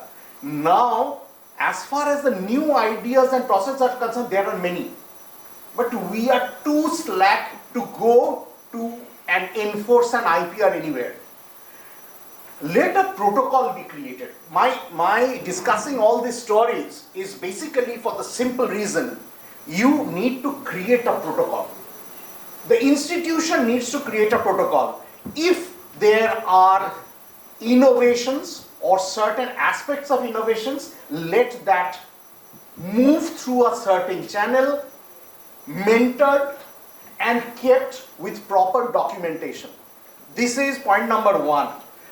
Now, as far as the new ideas and processes are concerned, there are many. But we are too slack to go to and enforce an IPR anywhere. Let a protocol be created. My discussing all these stories is basically for the simple reason you need to create a protocol. The institution needs to create a protocol. If there are innovations or certain aspects of innovations, let that move through a certain channel, mentored and kept with proper documentation. This is point number 1.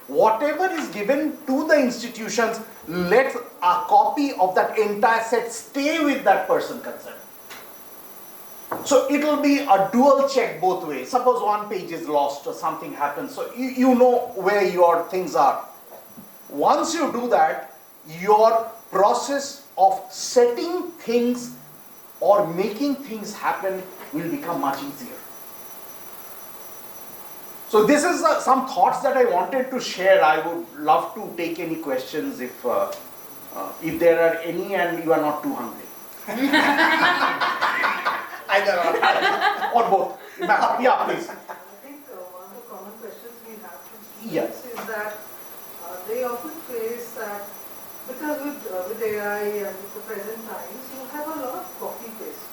Whatever is given to the institutions, let a copy of that entire set stay with that person concerned. So it will be a dual check both ways. Suppose one page is lost or something happens, so you know where your things are. Once you do that, your process of setting things or making things happen will become much easier. So this is some thoughts that I wanted to share. I would love to take any questions if there are any and you are not too hungry. Either or both. Yeah, please. I think one of the common questions we have from Yes. students is that they often face that because with AI and with the present times, you have a lot of copy paste.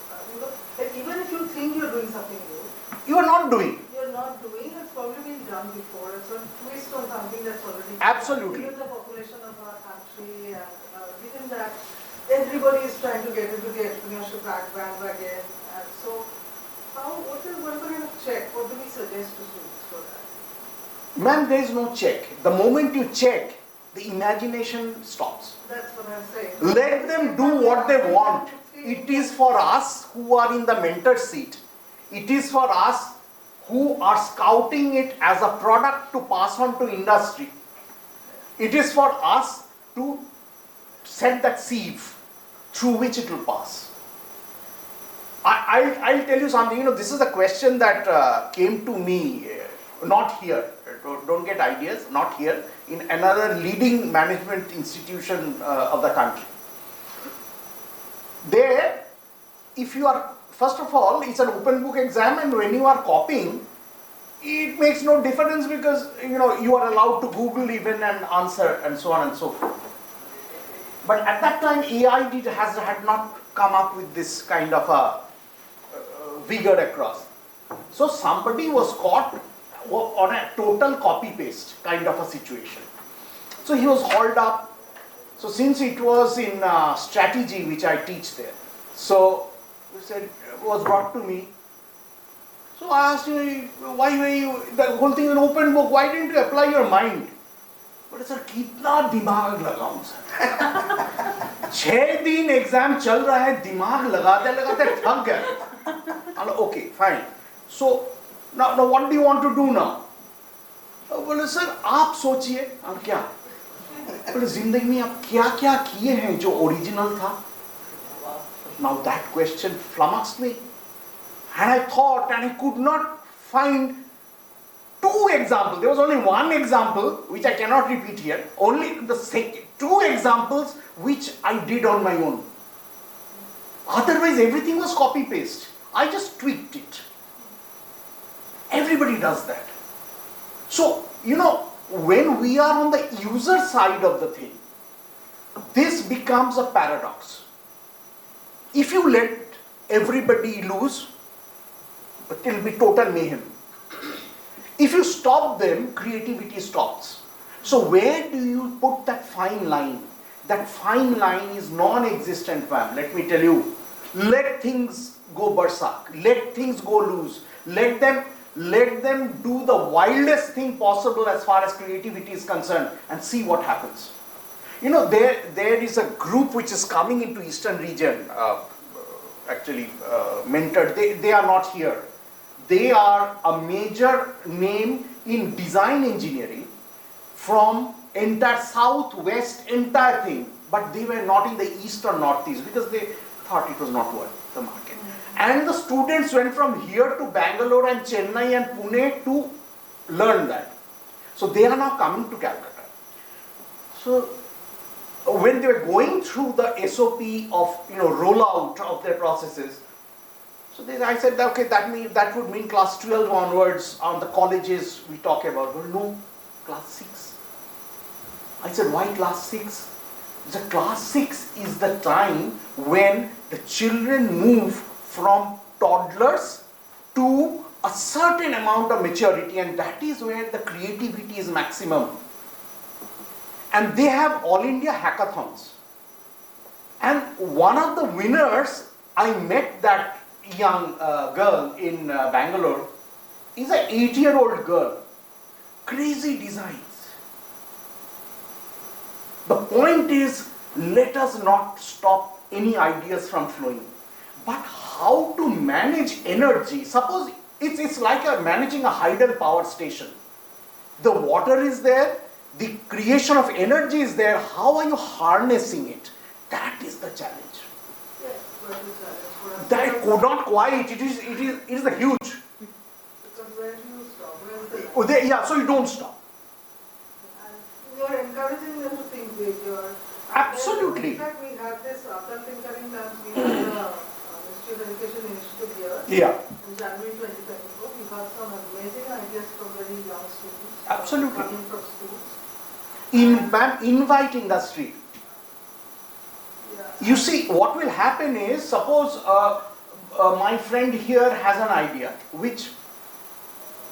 Like even if you think you're doing something new, You are not doing. You're not doing, it's probably been done before. It's a twist on something that's already Absolutely. given the population of our country and given that everybody is trying to get into the entrepreneurship bandwagon. And so, what kind of check? What do we suggest to students for that? Ma'am, there is no check. The moment you check, the imagination stops. That's what I'm saying. Let them do what they want. It is for us who are in the mentor seat. It is for us who are scouting it as a product to pass on to industry. It is for us to set that sieve through which it will pass. I'll tell you something, this is a question that came to me, not here, don't get ideas, not here, in another leading management institution of the country. There, if you are, first of all, it's an open book exam, and when you are copying, it makes no difference because you are allowed to Google even and answer and so on and so forth. But at that time, AI had not come up with this kind of a vigor across. So somebody was caught on a total copy-paste kind of a situation. So he was hauled up. So since it was in strategy, which I teach there, so he said, was brought to me. So I asked him, why were you, the whole thing is an open book, why didn't you apply your mind? But sir, कितना दिमाग लगाऊं sir? 6 दिन exam चल रहा है, दिमाग लगाते लगाते थक गए. Okay, fine. So now what do you want to do now? बोले सर आप सोचिए. क्या? बोले जिंदगी में आप क्या क्या किए हैं जो ओरिजिनल था? Now that question flummoxed me, and I thought, and I could not find 2 examples. There was only 1 example which I cannot repeat here. Only the 2 examples which I did on my own. Otherwise, everything was copy paste. I just tweaked it. Everybody does that. So when we are on the user side of the thing, this becomes a paradox. If you let everybody loose, it will be total mayhem. If you stop them, creativity stops. So where do you put that fine line? That fine line is non-existent, ma'am. Let me tell you. Let things go berserk. Let things go loose. Let them do the wildest thing possible as far as creativity is concerned, and see what happens. There is a group which is coming into Eastern region, mentored. They are not here. They are a major name in design engineering from entire southwest, entire thing. But they were not in the east or northeast because they thought it was not worth the market. And the students went from here to Bangalore and Chennai and Pune to learn that. So they are now coming to Calcutta. So when they were going through the SOP of rollout of their processes, so I said, okay, that would mean class 12 onwards on the colleges we talk about. Well, no, class 6. I said, why class 6? The class 6 is the time when the children move from toddlers to a certain amount of maturity, and that is where the creativity is maximum. And they have all India hackathons. And one of the winners, I met that young girl in Bangalore, is an 8-year-old girl. Crazy designs. The point is, let us not stop any ideas from flowing. But how to manage energy? Suppose it's like managing a hydel power station. The water is there, the creation of energy is there. How are you harnessing it? That is the challenge. Yes, what is the challenge? That could not quite. It is the huge. Because where do you stop? Where is the Yeah, so you don't stop. And you are encouraging them to think big. Absolutely. In fact, we have this tinkering labs. We have the Ministry of Education Initiative here. Yeah. In January 2024, we got some amazing ideas from very young students. Absolutely. Coming from schools. Invite industry. Yeah. You see, what will happen is, suppose my friend here has an idea which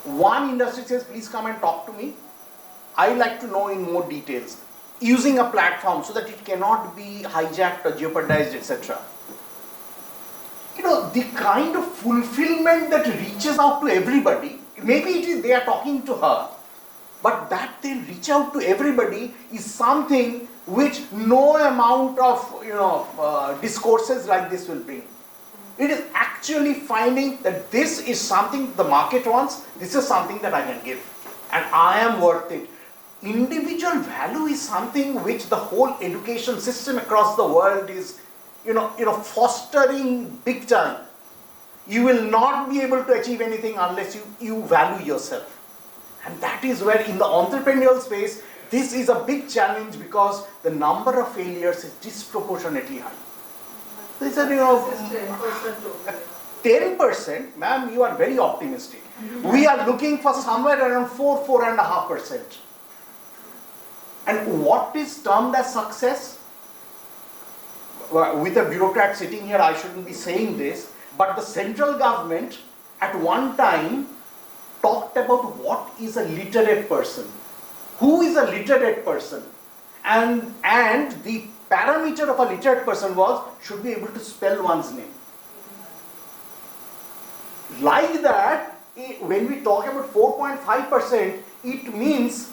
one industry says, please come and talk to me, I like to know in more details, using a platform so that it cannot be hijacked or jeopardized, etc. You know, the kind of fulfillment that reaches out to everybody, maybe it is they are talking to her, but that they reach out to everybody is something which no amount of discourses like this will bring. It is actually finding that this is something the market wants, this is something that I can give, and I am worth it. Individual value is something which the whole education system across the world is fostering big time. You will not be able to achieve anything unless you value yourself. And that is where in the entrepreneurial space, this is a big challenge because the number of failures is disproportionately high. They said, 10%, ma'am, you are very optimistic. We are looking for somewhere around 4.5%. And what is termed as success? With a bureaucrat sitting here, I shouldn't be saying this, but the central government at one time talked about what is a literate person. Who is a literate person? And the parameter of a literate person was, should be able to spell one's name. Like that, when we talk about 4.5%, it means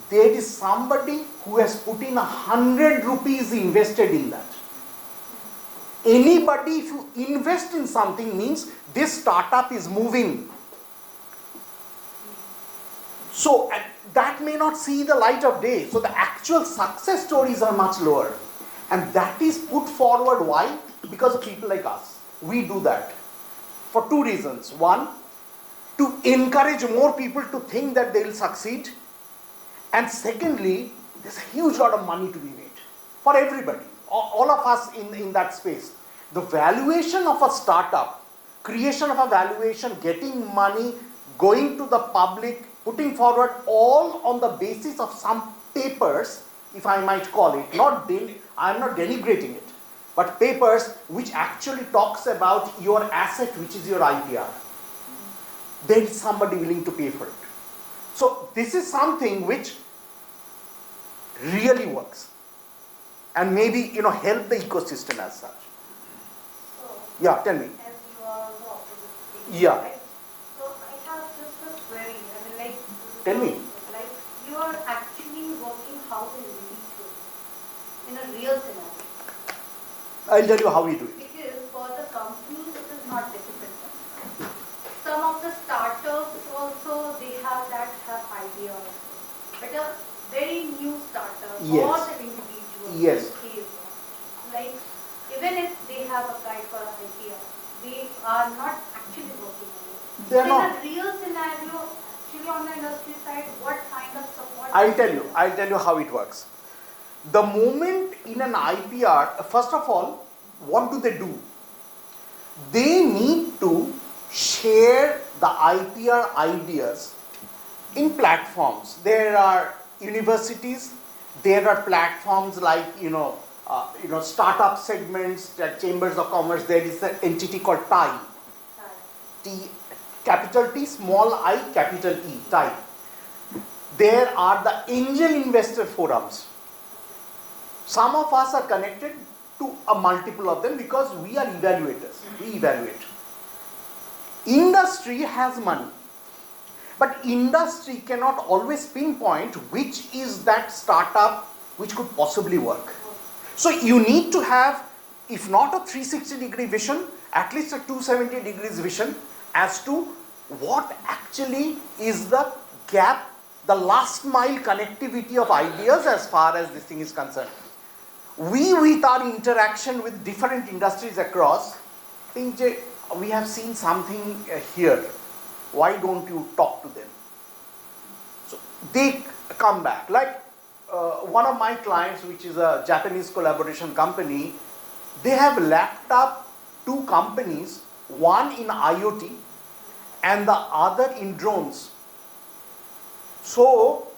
there is somebody who has put in 100 rupees invested in that. Anybody, if you invest in something, means this startup is moving. So that may not see the light of day. So the actual success stories are much lower. And that is put forward. Why? Because of people like us. We do that for two reasons. One, to encourage more people to think that they will succeed. And secondly, there's a huge lot of money to be made for everybody, all of us in that space. The valuation of a startup, creation of a valuation, getting money, going to the public, putting forward all on the basis of some papers, if I might call it, I'm not denigrating it, but papers which actually talks about your asset, which is your IPR. There is somebody willing to pay for it. So this is something which really works and maybe help the ecosystem as such. So, yeah, tell me. As you are the opposite. Yeah. Right? So I have just a query. Tell me. Like you are actually working how to individual in a real scenario. I'll tell you how we do it. Because for the companies it is not difficult. Some of the startups also they have idea also. But a very new startup Yes. or the individual Yes. case, like even if they have applied for an IPR, they are not actually working on it. They are So not. in a real scenario, actually on the industry side, what kind of support? I'll tell you how it works. The moment in an IPR, first of all, what do? They need to share the IPR ideas in platforms. There are universities, there are platforms like startup segments, chambers of commerce. There is an entity called TIE. Capital T, small I, capital E, TIE. There are the angel investor forums. Some of us are connected to a multiple of them because we are evaluators. We evaluate. Industry has money. But industry cannot always pinpoint which is that startup which could possibly work. So you need to have, if not a 360-degree vision, at least a 270 degrees vision as to what actually is the gap, the last mile connectivity of ideas as far as this thing is concerned. We, with our interaction with different industries across, think we have seen something here. Why don't you talk to them? So they come back. Like one of my clients, which is a Japanese collaboration company, they have lapped up two companies, one in IoT and the other in drones. So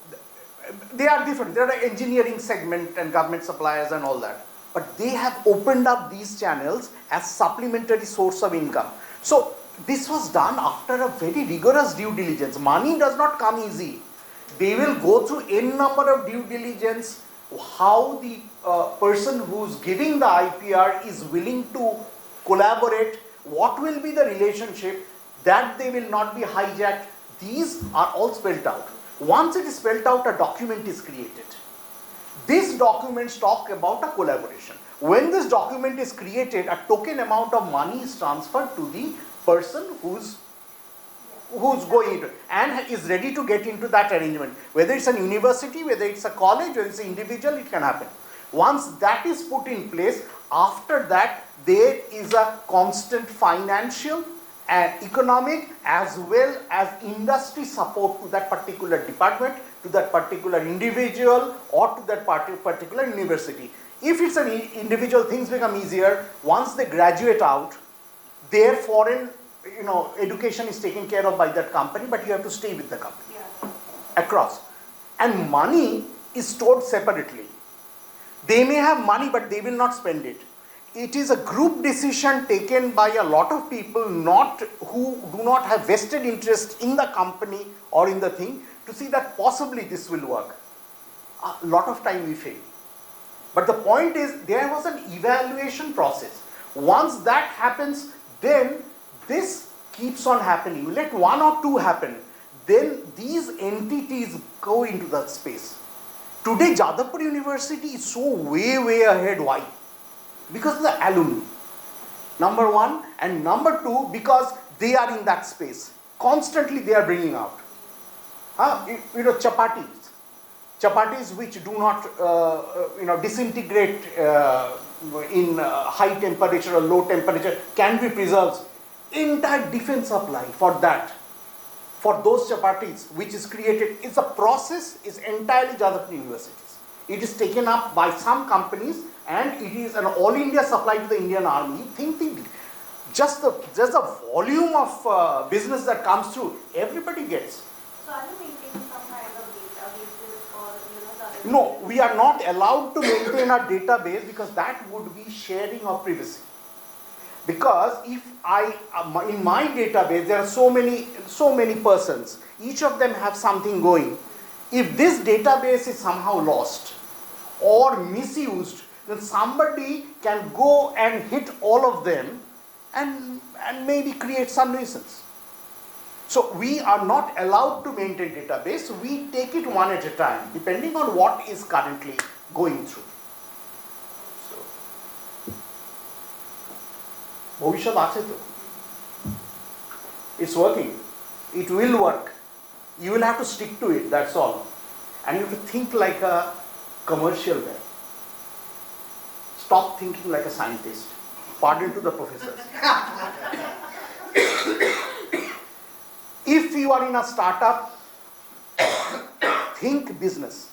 they are different. They are an engineering segment and government suppliers and all that. But they have opened up these channels as supplementary source of income. So this was done after a very rigorous due diligence. Money does not come easy. They will go through n number of due diligence, how the person who's giving the IPR is willing to collaborate, what will be the relationship, that they will not be hijacked. These are all spelled out. Once it is spelled out, a document is created. These documents talk about a collaboration. When this document is created, a token amount of money is transferred to the person who's going into and is ready to get into that arrangement. Whether it's a university, whether it's a college, whether it's an individual, it can happen. Once that is put in place, after that there is a constant financial and economic as well as industry support to that particular department, to that particular individual, or to that particular university. If it's an individual, things become easier. Once they graduate out, their foreign education is taken care of by that company, but you have to stay with the company across. And money is stored separately. They may have money, but they will not spend it. It is a group decision taken by a lot of people who do not have vested interest in the company or in the thing, to see that possibly this will work. A lot of time we fail. But the point is, there was an evaluation process. Once that happens, then this keeps on happening. Let one or two happen, then these entities go into that space. Today, Jadavpur University is so way ahead. Why? Because of the alumni, number one, and number two, because they are in that space. Constantly they are bringing out. Chapatis which do not disintegrate in high temperature or low temperature, can be preserved. Entire defense supply for that, for those chapatis which is created, it's a process, is entirely Jadavpur Universities. It is taken up by some companies and it is an all India supply to the Indian Army. Think just the volume of business that comes through, everybody gets. So are you maintaining some kind of databases or the No, we are not allowed to maintain a database because that would be sharing of privacy. Because if in my database there are so many persons, each of them have something going. If this database is somehow lost or misused, then somebody can go and hit all of them and maybe create some nuisance. So we are not allowed to maintain database. We take it one at a time, depending on what is currently going through. Bhavishyat ache to. It's working. It will work. You will have to stick to it, that's all. And you have to think like a commercial guy. Stop thinking like a scientist. Pardon to the professors. If you are in a startup, think business.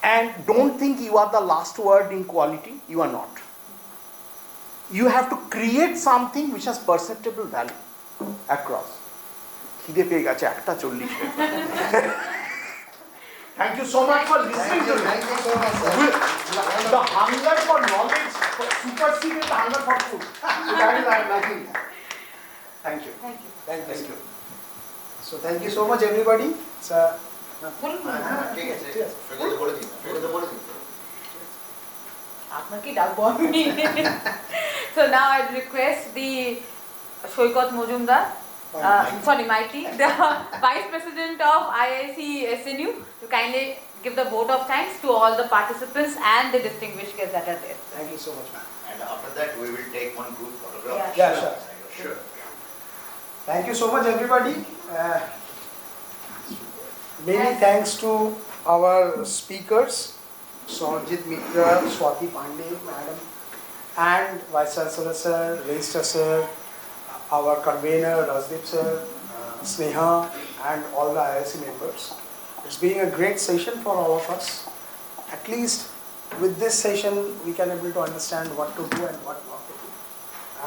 And don't think you are the last word in quality. You are not. You have to create something which has perceptible value across. Thank you so much for listening to me. Thank you so much, sir. The hunger for knowledge superseded the hunger for food. So that is I am liking. Thank you. Thank you. So thank you so much everybody. So, So now I request the Shoykot Mojumdar, Mighty, the Vice President of IIC SNU, to kindly give the vote of thanks to all the participants and the distinguished guests that are there. thank you so much, ma'am. And after that, we will take one group photograph. Yeah, sure. Thank you so much everybody. Many thanks to our speakers, Sonjit Mitra, Swati Pandey, madam, and Vice Chancellor sir, Register sir, our convener Rajdeep sir, Sneha, and all the IIC members. It's been a great session for all of us. At least with this session, we can able to understand what to do and what not to do,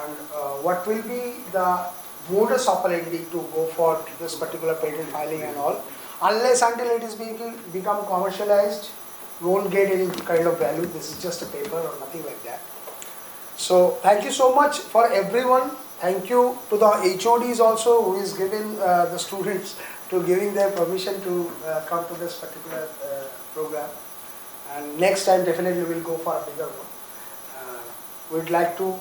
and what will be the modus operandi to go for this particular patent filing and all. Unless until it is become commercialized, we won't get any kind of value. This is just a paper or nothing like that. So thank you so much for everyone. Thank you to the HODs also who is giving the students to giving their permission to come to this particular program. And next time definitely we'll go for a bigger one. We'd like to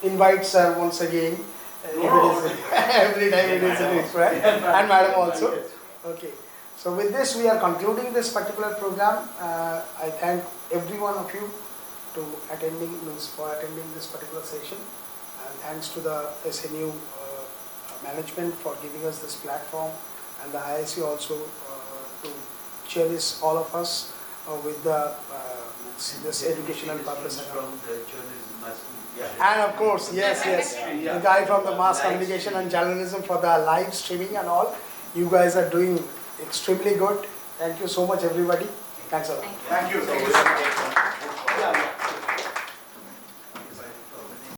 invite sir once again. Every time it is right? And madam also. Okay. So with this we are concluding this particular program. I thank every one of you for attending this particular session, and thanks to the SNU management for giving us this platform, and the IIC also to cherish all of us with this educational purpose. From the journalism, mass media. And of course, yes, the guy from the mass communication and journalism for the live streaming and all. You guys are doing extremely good. Thank you so much, everybody. Thanks a lot. Thank you.